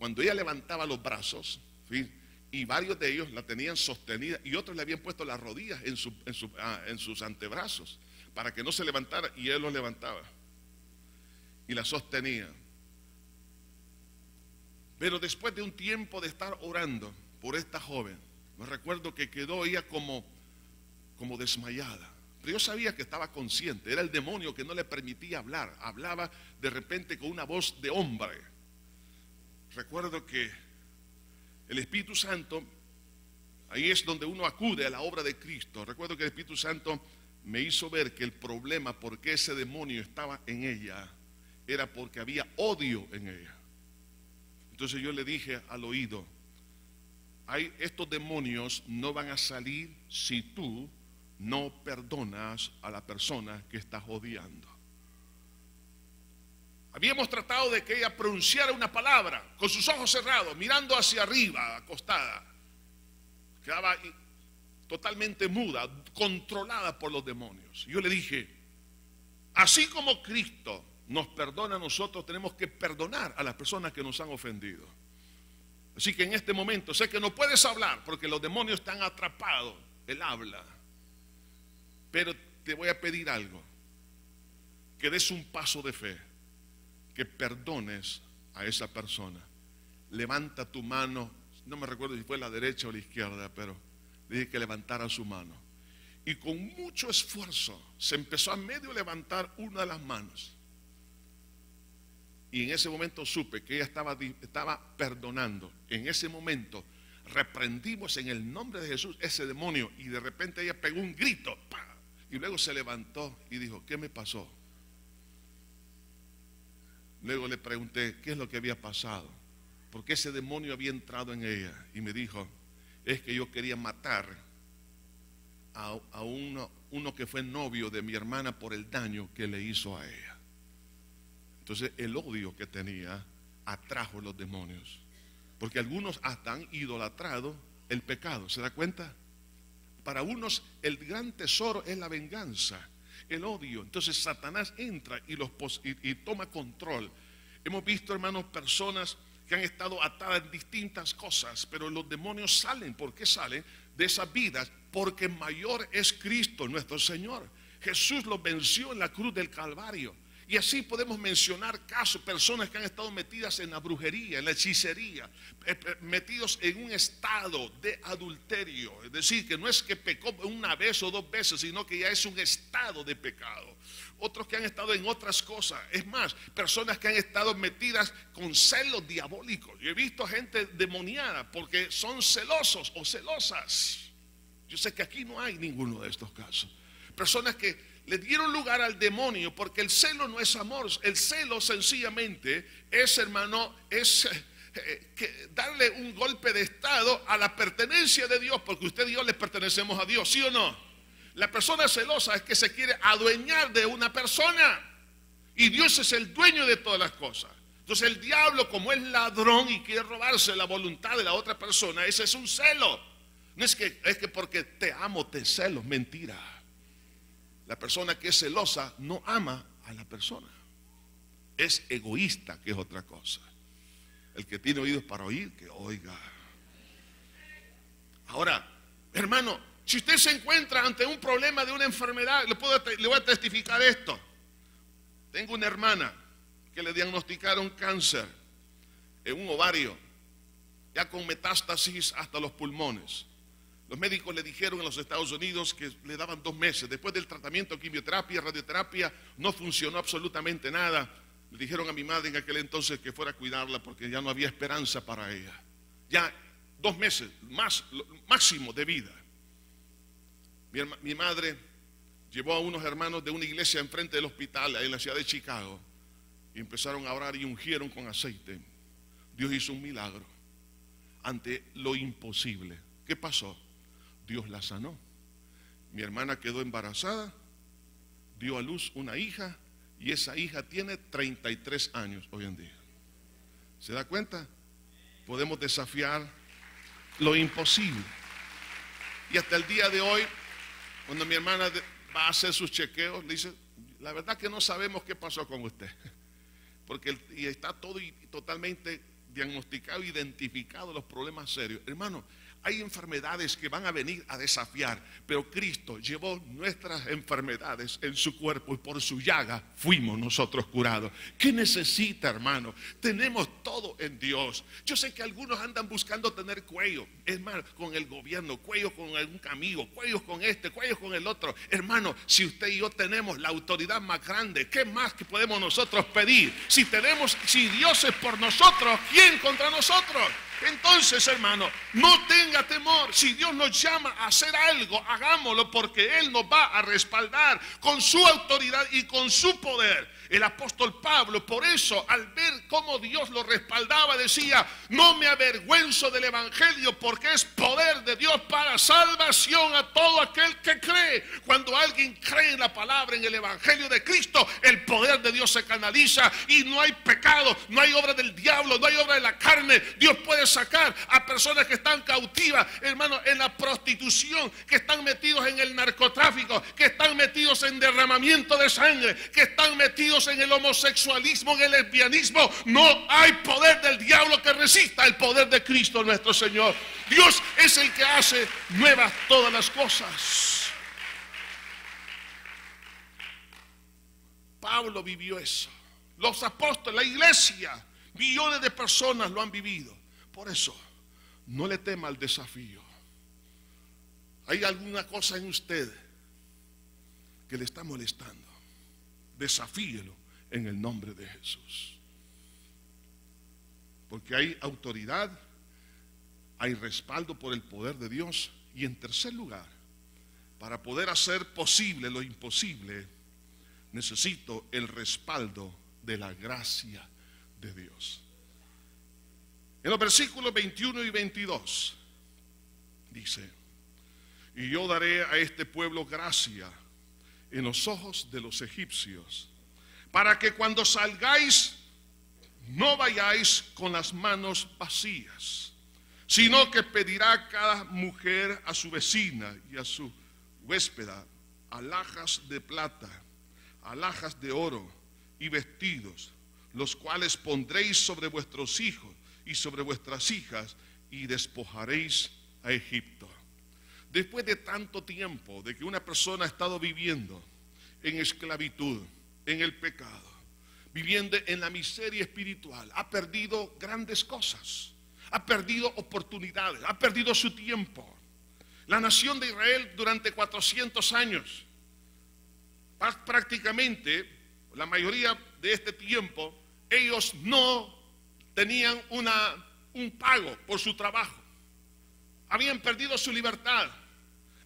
cuando ella levantaba los brazos, ¿sí? Y varios de ellos la tenían sostenida y otros le habían puesto las rodillas en sus antebrazos para que no se levantara, y él los levantaba y la sostenía. Pero después de un tiempo de estar orando por esta joven, me recuerdo que quedó ella como desmayada. Pero yo sabía que estaba consciente, era el demonio que no le permitía hablar, hablaba de repente con una voz de hombre. Recuerdo que el Espíritu Santo, ahí es donde uno acude a la obra de Cristo. Recuerdo que el Espíritu Santo me hizo ver que el problema por qué ese demonio estaba en ella era porque había odio en ella. Entonces yo le dije al oído: estos demonios no van a salir si tú no perdonas a la persona que estás odiando. Habíamos tratado de que ella pronunciara una palabra con sus ojos cerrados, mirando hacia arriba, acostada. Quedaba totalmente muda, controlada por los demonios. Yo le dije: así como Cristo nos perdona a nosotros, tenemos que perdonar a las personas que nos han ofendido. Así que en este momento sé que no puedes hablar porque los demonios están atrapados. Él habla. Pero te voy a pedir algo: que des un paso de fe, que perdones a esa persona. Levanta tu mano. No me recuerdo si fue la derecha o la izquierda, pero le dije que levantara su mano. Y con mucho esfuerzo se empezó a medio levantar una de las manos. Y en ese momento supe que ella estaba perdonando. En ese momento reprendimos en el nombre de Jesús ese demonio, y de repente ella pegó un grito, ¡pah! Y luego se levantó y dijo: ¿qué me pasó? Luego le pregunté qué es lo que había pasado, porque ese demonio había entrado en ella, y me dijo: es que yo quería matar a uno que fue novio de mi hermana por el daño que le hizo a ella. Entonces el odio que tenía atrajo los demonios, porque algunos hasta han idolatrado el pecado. ¿Se da cuenta? Para unos el gran tesoro es la venganza, el odio. Entonces Satanás entra y toma control. Hemos visto, hermanos, personas que han estado atadas en distintas cosas, pero los demonios salen. ¿Por qué salen de esas vidas? Porque mayor es Cristo nuestro Señor. Jesús los venció en la cruz del Calvario. Y así podemos mencionar casos, personas que han estado metidas en la brujería, en la hechicería, metidos en un estado de adulterio. Es decir, que no es que pecó una vez o dos veces, sino que ya es un estado de pecado. Otros que han estado en otras cosas. Es más, personas que han estado metidas con celos diabólicos. Yo he visto gente demoniada porque son celosos o celosas. Yo sé que aquí no hay ninguno de estos casos. Personas que le dieron lugar al demonio, porque el celo no es amor. El celo sencillamente es, hermano, darle un golpe de estado a la pertenencia de Dios, porque usted y yo le pertenecemos a Dios, ¿sí o no? La persona celosa es que se quiere adueñar de una persona, y Dios es el dueño de todas las cosas. Entonces el diablo, como es ladrón y quiere robarse la voluntad de la otra persona, ese es un celo. No es que porque te amo te celo, mentira. La persona que es celosa no ama a la persona, es egoísta, que es otra cosa. El que tiene oídos para oír, que oiga. Ahora, hermano, si usted se encuentra ante un problema de una enfermedad, le voy a testificar esto. Tengo una hermana que le diagnosticaron cáncer en un ovario, ya con metástasis hasta los pulmones. Los médicos le dijeron en los Estados Unidos que le daban 2 meses. Después del tratamiento, quimioterapia, radioterapia, no funcionó absolutamente nada. Le dijeron a mi madre en aquel entonces que fuera a cuidarla porque ya no había esperanza para ella. Ya 2 meses, máximo de vida. Mi madre llevó a unos hermanos de una iglesia enfrente del hospital en la ciudad de Chicago y empezaron a orar y ungieron con aceite. Dios hizo un milagro ante lo imposible. ¿Qué pasó? Dios la sanó. Mi hermana quedó embarazada, dio a luz una hija, y esa hija tiene 33 años hoy en día. ¿Se da cuenta? Podemos desafiar lo imposible. Y hasta el día de hoy, cuando mi hermana va a hacer sus chequeos, le dice: la verdad que no sabemos qué pasó con usted, porque y está todo totalmente diagnosticado, identificado los problemas serios. Hermano, hay enfermedades que van a venir a desafiar, pero Cristo llevó nuestras enfermedades en su cuerpo y por su llaga fuimos nosotros curados. ¿Qué necesita, hermano? Tenemos todo en Dios. Yo sé que algunos andan buscando tener cuello, es más, con el gobierno, cuello con algún amigo, cuellos con este, cuellos con el otro. Hermano, si usted y yo tenemos la autoridad más grande, ¿qué más que podemos nosotros pedir? Si Dios es por nosotros, ¿quién contra nosotros? Entonces, hermano, no tenga temor. Si Dios nos llama a hacer algo, hagámoslo, porque Él nos va a respaldar con su autoridad y con su poder. El apóstol Pablo, por eso, al ver cómo Dios lo respaldaba, decía: no me avergüenzo del evangelio, porque es poder de Dios para salvación a todo aquel que cree. Cuando alguien cree en la palabra, en el evangelio de Cristo, el poder de Dios se canaliza y no hay pecado, no hay obra del diablo, no hay obra de la carne. Dios puede sacar a personas que están cautivas, hermano, en la prostitución, que están metidos en el narcotráfico, que están metidos en derramamiento de sangre, que están metidos en el homosexualismo, en el lesbianismo. No hay poder del diablo que resista el poder de Cristo nuestro Señor. Dios es el que hace nuevas todas las cosas. Pablo vivió eso. Los apóstoles, la iglesia, millones de personas lo han vivido. Por eso, no le tema al desafío. ¿Hay alguna cosa en usted que le está molestando? Desafíelo en el nombre de Jesús. Porque hay autoridad, hay respaldo por el poder de Dios. Y en tercer lugar, para poder hacer posible lo imposible, necesito el respaldo de la gracia de Dios. En los versículos 21 y 22 dice: y yo daré a este pueblo gracia en los ojos de los egipcios, para que cuando salgáis no vayáis con las manos vacías, sino que pedirá cada mujer a su vecina y a su huéspeda alhajas de plata, alhajas de oro y vestidos, los cuales pondréis sobre vuestros hijos y sobre vuestras hijas, y despojaréis a Egipto. Después de tanto tiempo de que una persona ha estado viviendo en esclavitud, en el pecado, viviendo en la miseria espiritual, ha perdido grandes cosas, ha perdido oportunidades, ha perdido su tiempo. La nación de Israel durante 400 años, prácticamente la mayoría de este tiempo, ellos no tenían un pago por su trabajo. Habían perdido su libertad.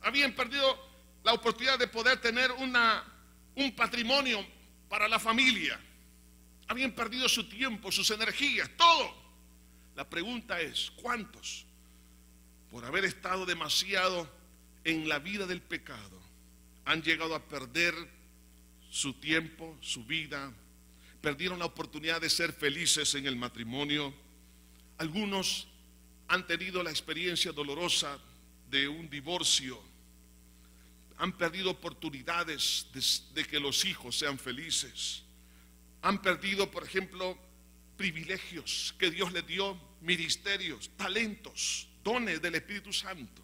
Habían perdido la oportunidad de poder tener un patrimonio para la familia. Habían perdido su tiempo, sus energías, todo. La pregunta es: ¿cuántos, por haber estado demasiado en la vida del pecado, han llegado a perder su tiempo, su vida? Perdieron la oportunidad de ser felices en el matrimonio. Algunos han tenido la experiencia dolorosa de un divorcio. Han perdido oportunidades de que los hijos sean felices. Han perdido, por ejemplo, privilegios que Dios les dio, ministerios, talentos, dones del Espíritu Santo.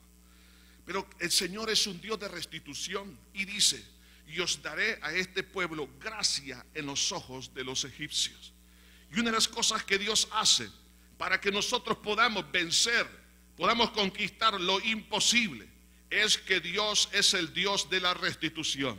Pero el Señor es un Dios de restitución y dice: y os daré a este pueblo gracia en los ojos de los egipcios. Y una de las cosas que Dios hace para que nosotros podamos vencer, podamos conquistar lo imposible, es que Dios es el Dios de la restitución.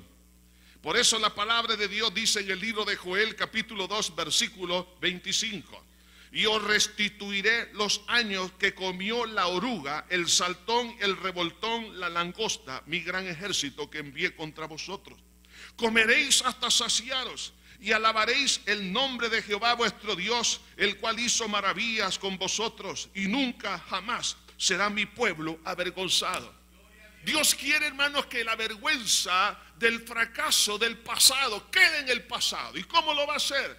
Por eso la palabra de Dios dice en el libro de Joel, capítulo 2, versículo 25: y os restituiré los años que comió la oruga, el saltón, el revoltón, la langosta, mi gran ejército que envié contra vosotros. Comeréis hasta saciaros y alabaréis el nombre de Jehová vuestro Dios, el cual hizo maravillas con vosotros, y nunca jamás será mi pueblo avergonzado. Dios quiere, hermanos, que la vergüenza del fracaso del pasado quede en el pasado. ¿Y cómo lo va a hacer?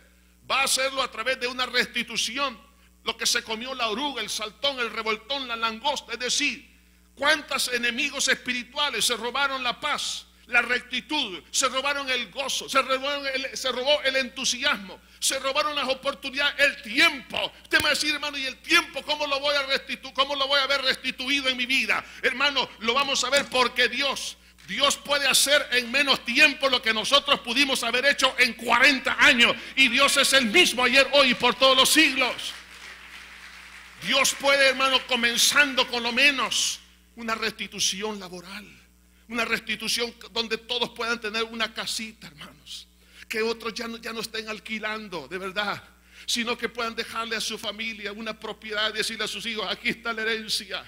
Va a hacerlo a través de una restitución. Lo que se comió la oruga, el saltón, el revoltón, la langosta. Es decir, cuántos enemigos espirituales se robaron la paz, la rectitud, se robaron el gozo, se robó el entusiasmo, se robaron las oportunidades, el tiempo. Usted me va a decir, hermano, ¿y el tiempo cómo lo voy a restituir? ¿Cómo lo voy a ver restituido en mi vida? Hermano, lo vamos a ver porque Dios puede hacer en menos tiempo lo que nosotros pudimos haber hecho en 40 años. Y Dios es el mismo ayer, hoy y por todos los siglos. Dios puede, hermano, comenzando con lo menos una restitución laboral. Una restitución donde todos puedan tener una casita, hermanos. Que otros ya no estén alquilando, de verdad. Sino que puedan dejarle a su familia una propiedad y decirle a sus hijos, aquí está la herencia.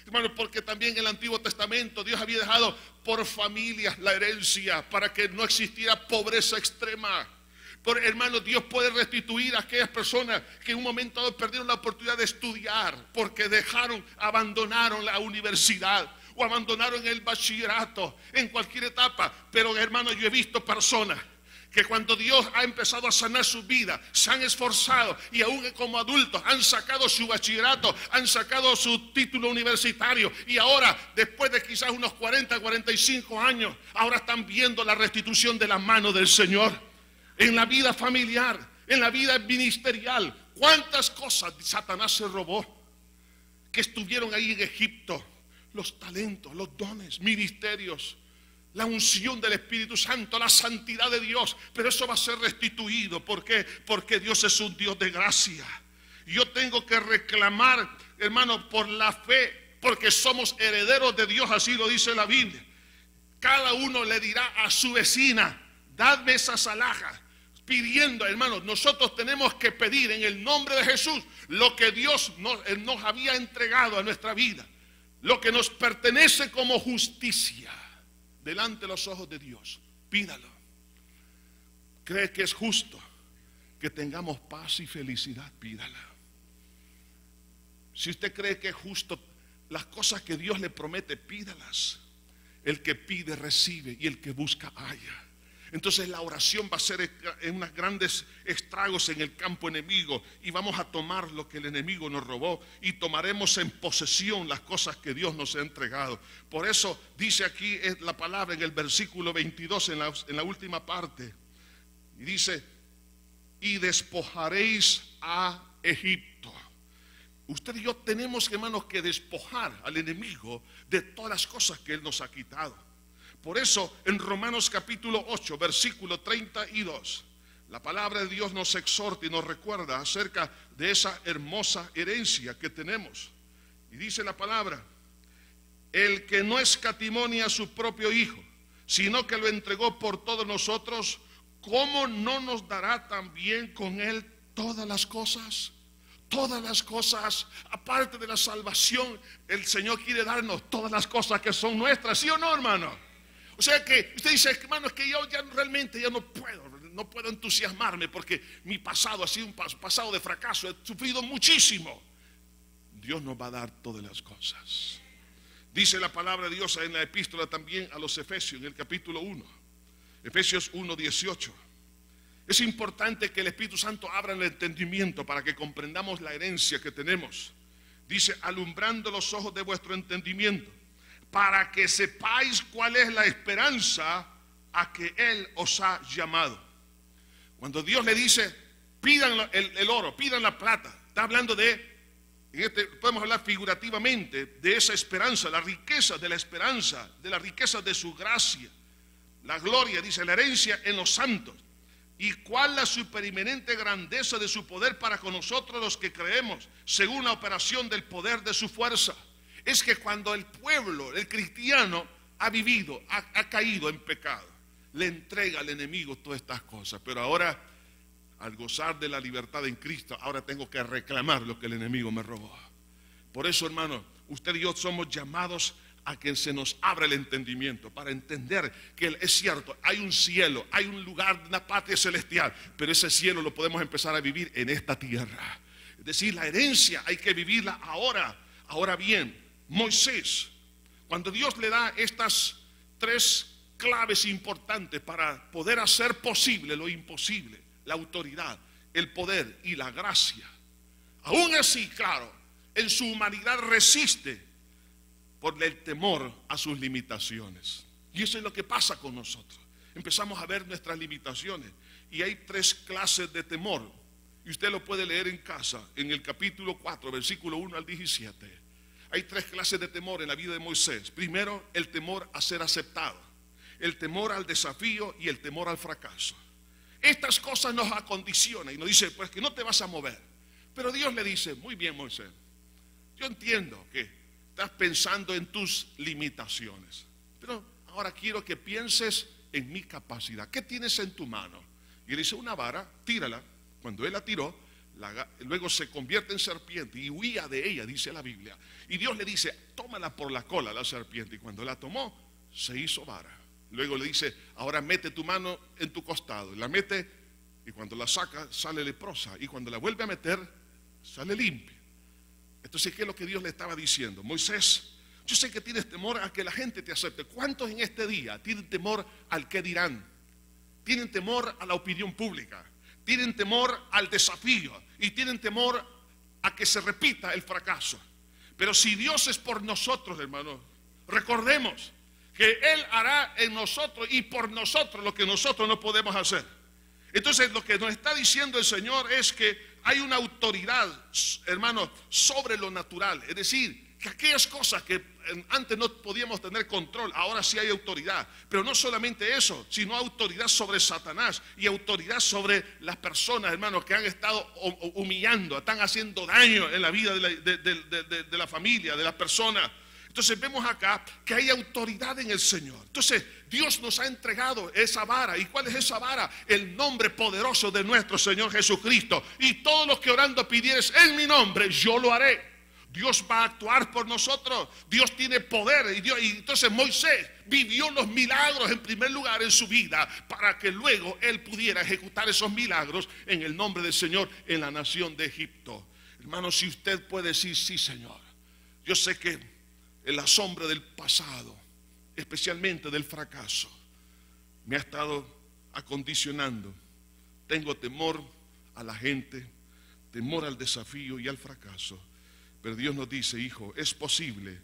Hermano, porque también en el Antiguo Testamento Dios había dejado por familias la herencia para que no existiera pobreza extrema. Pero, hermano, Dios puede restituir a aquellas personas que en un momento dado perdieron la oportunidad de estudiar porque abandonaron la universidad o abandonaron el bachillerato en cualquier etapa. Pero, hermano, yo he visto personas que cuando Dios ha empezado a sanar su vida, se han esforzado y aún como adultos han sacado su bachillerato, han sacado su título universitario y ahora, después de quizás unos 40, 45 años, ahora están viendo la restitución de la mano del Señor en la vida familiar, en la vida ministerial. ¿Cuántas cosas Satanás se robó que estuvieron ahí en Egipto? Los talentos, los dones, ministerios, la unción del Espíritu Santo, la santidad de Dios. Pero eso va a ser restituido. ¿Por qué? Porque Dios es un Dios de gracia. Yo tengo que reclamar, hermano, por la fe, porque somos herederos de Dios, así lo dice la Biblia. Cada uno le dirá a su vecina, dadme esas alhajas. Pidiendo, hermanos, nosotros tenemos que pedir en el nombre de Jesús lo que Dios nos había entregado a nuestra vida, lo que nos pertenece como justicia delante de los ojos de Dios. Pídalo. ¿Cree que es justo que tengamos paz y felicidad? Pídala. Si usted cree que es justo las cosas que Dios le promete, pídalas. El que pide recibe y el que busca halla. Entonces la oración va a ser en unos grandes estragos en el campo enemigo y vamos a tomar lo que el enemigo nos robó y tomaremos en posesión las cosas que Dios nos ha entregado. Por eso dice aquí la palabra en el versículo 22 en la última parte y dice, y despojaréis a Egipto. Usted y yo tenemos, hermanos, que despojar al enemigo de todas las cosas que él nos ha quitado. Por eso en Romanos capítulo 8, versículo 32, la palabra de Dios nos exhorta y nos recuerda acerca de esa hermosa herencia que tenemos. Y dice la palabra, el que no escatimó ni a su propio Hijo, sino que lo entregó por todos nosotros, ¿cómo no nos dará también con él todas las cosas? Todas las cosas, aparte de la salvación, el Señor quiere darnos todas las cosas que son nuestras, ¿sí o no, hermano? O sea que usted dice, hermano, es que yo ya realmente ya no puedo entusiasmarme porque mi pasado ha sido un pasado de fracaso, he sufrido muchísimo. Dios nos va a dar todas las cosas. Dice la palabra de Dios en la epístola también a los Efesios, en el capítulo 1, Efesios 1:18. Es importante que el Espíritu Santo abra el entendimiento para que comprendamos la herencia que tenemos. Dice, alumbrando los ojos de vuestro entendimiento, para que sepáis cuál es la esperanza a que Él os ha llamado. Cuando Dios le dice, pidan el oro, pidan la plata, está hablando podemos hablar figurativamente de esa esperanza, la riqueza de la esperanza, de la riqueza de su gracia, la gloria, dice, la herencia en los santos. Y cuál la superinminente grandeza de su poder para con nosotros los que creemos, según la operación del poder de su fuerza. Es que cuando el pueblo, el cristiano, ha vivido, ha caído en pecado, le entrega al enemigo todas estas cosas. Pero ahora, al gozar de la libertad en Cristo, ahora tengo que reclamar lo que el enemigo me robó. Por eso, hermano, usted y yo somos llamados a que se nos abra el entendimiento para entender que es cierto, hay un cielo, hay un lugar, una patria celestial, pero ese cielo lo podemos empezar a vivir en esta tierra. Es decir, la herencia hay que vivirla ahora. Ahora bien, Moisés, cuando Dios le da estas 3 claves importantes para poder hacer posible lo imposible, la autoridad, el poder y la gracia, aún así, claro, en su humanidad resiste por el temor a sus limitaciones. Y eso es lo que pasa con nosotros. Empezamos a ver nuestras limitaciones. Y hay 3 clases de temor. Y usted lo puede leer en casa, en el capítulo 4, versículo 1 al 17. Hay 3 clases de temor en la vida de Moisés. Primero, el temor a ser aceptado, el temor al desafío y el temor al fracaso. Estas cosas nos acondicionan y nos dice, pues que no te vas a mover. Pero Dios le dice, muy bien, Moisés, yo entiendo que estás pensando en tus limitaciones, pero ahora quiero que pienses en mi capacidad. ¿Qué tienes en tu mano? Y él dice, una vara, tírala. Cuando él la tiró, luego se convierte en serpiente y huía de ella, dice la Biblia. Y Dios le dice, tómala por la cola la serpiente. Y cuando la tomó, se hizo vara. Luego le dice, ahora mete tu mano en tu costado. Y la mete, y cuando la saca, sale leprosa. Y cuando la vuelve a meter, sale limpia. Entonces, ¿qué es lo que Dios le estaba diciendo? Moisés, yo sé que tienes temor a que la gente te acepte. ¿Cuántos en este día tienen temor al qué dirán? Tienen temor a la opinión pública. Tienen temor al desafío. Y tienen temor a que se repita el fracaso. Pero si Dios es por nosotros, hermanos, recordemos que Él hará en nosotros y por nosotros lo que nosotros no podemos hacer. Entonces lo que nos está diciendo el Señor es que hay una autoridad, hermanos, sobre lo natural. Es decir, que aquellas cosas que antes no podíamos tener control, ahora sí hay autoridad. Pero no solamente eso, sino autoridad sobre Satanás y autoridad sobre las personas, hermanos, que han estado humillando, están haciendo daño en la vida de la familia, de las personas. Entonces vemos acá que hay autoridad en el Señor. Entonces Dios nos ha entregado esa vara. ¿Y cuál es esa vara? El nombre poderoso de nuestro Señor Jesucristo. Y todos los que orando pidieres en mi nombre, yo lo haré. Dios va a actuar por nosotros. Dios tiene poder. Y entonces Moisés vivió los milagros en primer lugar en su vida, para que luego él pudiera ejecutar esos milagros en el nombre del Señor en la nación de Egipto. Hermano, si usted puede decir, sí, Señor, yo sé que en la sombra del pasado, especialmente del fracaso, me ha estado acondicionando. Tengo temor a la gente, temor al desafío y al fracaso. Pero Dios nos dice, hijo, es posible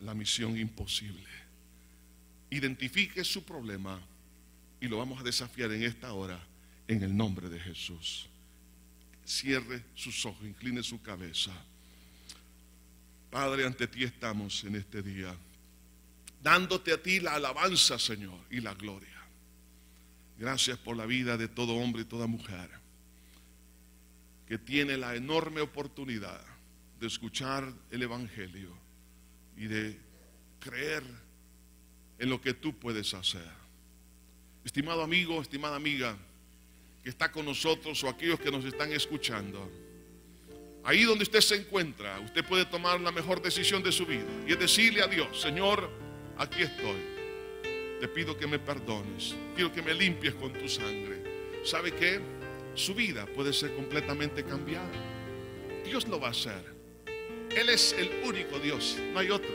la misión imposible. Identifique su problema y lo vamos a desafiar en esta hora en el nombre de Jesús. Cierre sus ojos, incline su cabeza. Padre, ante ti estamos en este día, dándote a ti la alabanza, Señor, y la gloria. Gracias por la vida de todo hombre y toda mujer que tiene la enorme oportunidad de escuchar el Evangelio y de creer en lo que tú puedes hacer. Estimado amigo, estimada amiga que está con nosotros, o aquellos que nos están escuchando, ahí donde usted se encuentra, usted puede tomar la mejor decisión de su vida y es decirle a Dios, Señor, aquí estoy, te pido que me perdones, quiero que me limpies con tu sangre. ¿Sabe qué? Su vida puede ser completamente cambiada. Dios lo va a hacer. Él es el único Dios, no hay otro.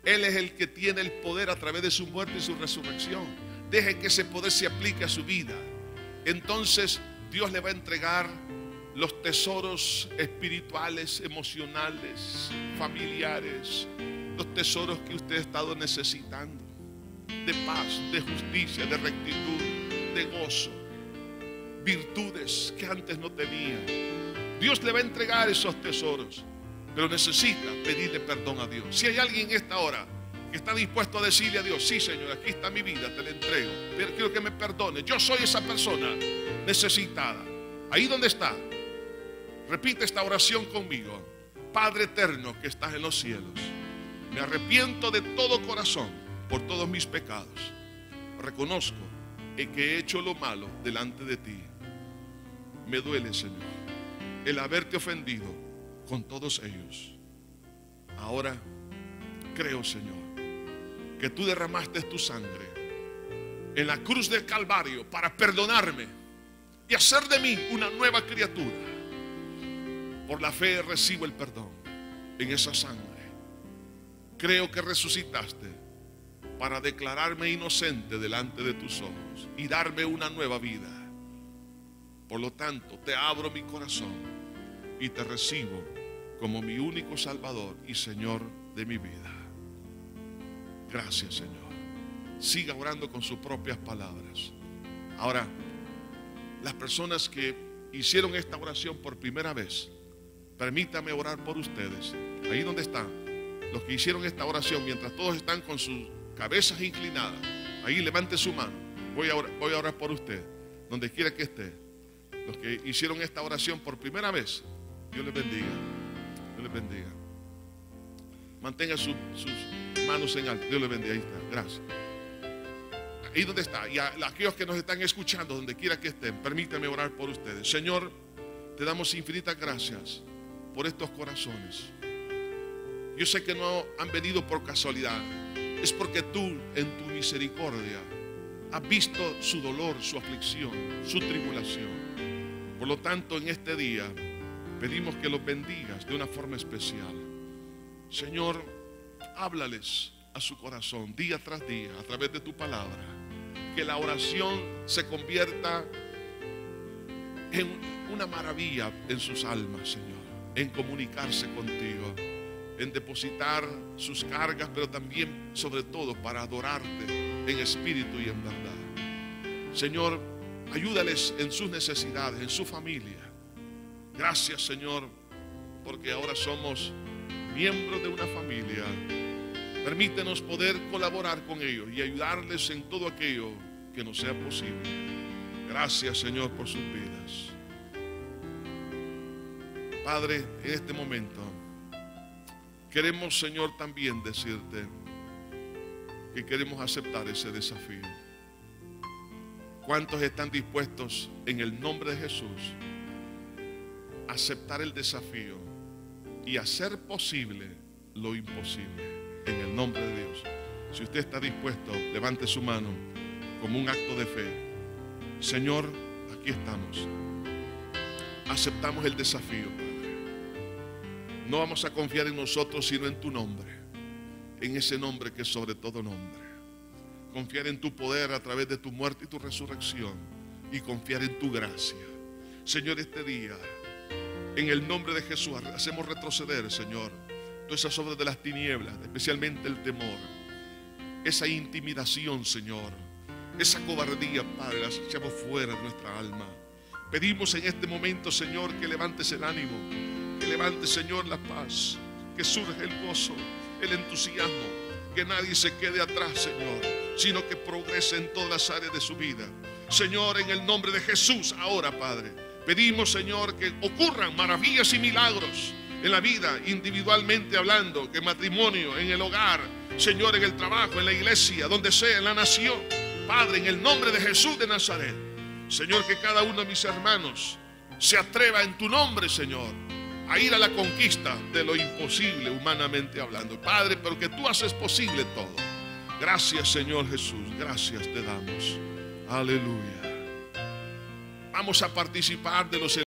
Él es el que tiene el poder a través de su muerte y su resurrección. Deje que ese poder se aplique a su vida. Entonces Dios le va a entregar los tesoros espirituales, emocionales, familiares, los tesoros que usted ha estado necesitando, de paz, de justicia, de rectitud, de gozo, virtudes que antes no tenía. Dios le va a entregar esos tesoros, pero necesita pedirle perdón a Dios. Si hay alguien en esta hora que está dispuesto a decirle a Dios, sí, Señor, aquí está mi vida, te la entrego, pero quiero que me perdone, yo soy esa persona necesitada. Ahí donde está, repite esta oración conmigo. Padre eterno que estás en los cielos, me arrepiento de todo corazón por todos mis pecados. Reconozco que he hecho lo malo delante de ti. Me duele, Señor, el haberte ofendido con todos ellos. Ahora creo, Señor, que tú derramaste tu sangre en la cruz del Calvario para perdonarme y hacer de mí una nueva criatura. Por la fe recibo el perdón en esa sangre. Creo que resucitaste para declararme inocente delante de tus ojos y darme una nueva vida. Por lo tanto, te abro mi corazón y te recibo como mi único Salvador y Señor de mi vida. Gracias, Señor. siga orando con sus propias palabras. Ahora, las personas que hicieron esta oración por primera vez, permítame orar por ustedes. Ahí donde están, los que hicieron esta oración, mientras todos están con sus cabezas inclinadas, ahí levante su mano. Voy a orar por usted, donde quiera que esté. Los que hicieron esta oración por primera vez, Dios les bendiga. Dios les bendiga. Mantenga sus manos en alto. Dios les bendiga. Ahí está. Gracias. Ahí donde está. Y a aquellos que nos están escuchando, donde quiera que estén, permítame orar por ustedes. Señor, te damos infinitas gracias por estos corazones. Yo sé que no han venido por casualidad. Es porque tú, en tu misericordia, has visto su dolor, su aflicción, su tribulación. Por lo tanto, en este día pedimos que los bendigas de una forma especial. Señor, háblales a su corazón día tras día a través de tu palabra. Que la oración se convierta en una maravilla en sus almas, Señor. En comunicarse contigo, en depositar sus cargas, pero también, sobre todo, para adorarte en espíritu y en verdad. Señor, ayúdales en sus necesidades, en su familia. Gracias, Señor, porque ahora somos miembros de una familia. Permítenos poder colaborar con ellos y ayudarles en todo aquello que nos sea posible. Gracias, Señor, por sus vidas. Padre, en este momento queremos, Señor, también decirte que queremos aceptar ese desafío. ¿Cuántos están dispuestos en el nombre de Jesús a aceptar el desafío y hacer posible lo imposible en el nombre de Dios? Si usted está dispuesto, levante su mano como un acto de fe. Señor, aquí estamos. Aceptamos el desafío, Padre. No vamos a confiar en nosotros, sino en tu nombre, en ese nombre que es sobre todo nombre. Confiar en tu poder a través de tu muerte y tu resurrección, y confiar en tu gracia. Señor, este día, en el nombre de Jesús, hacemos retroceder, Señor, todas esas obras de las tinieblas, especialmente el temor, esa intimidación, Señor, esa cobardía, Padre, las echamos fuera de nuestra alma. Pedimos en este momento, Señor, que levantes el ánimo, que levantes, Señor, la paz, que surja el gozo, el entusiasmo, que nadie se quede atrás, Señor, sino que progrese en todas las áreas de su vida. Señor, en el nombre de Jesús, ahora, Padre, pedimos, Señor, que ocurran maravillas y milagros en la vida, individualmente hablando, que en matrimonio, en el hogar, Señor, en el trabajo, en la iglesia, donde sea, en la nación. Padre, en el nombre de Jesús de Nazaret, Señor, que cada uno de mis hermanos se atreva en tu nombre, Señor, a ir a la conquista de lo imposible humanamente hablando. Padre, pero que tú haces posible todo. Gracias, Señor Jesús, gracias te damos. Aleluya. Vamos a participar de los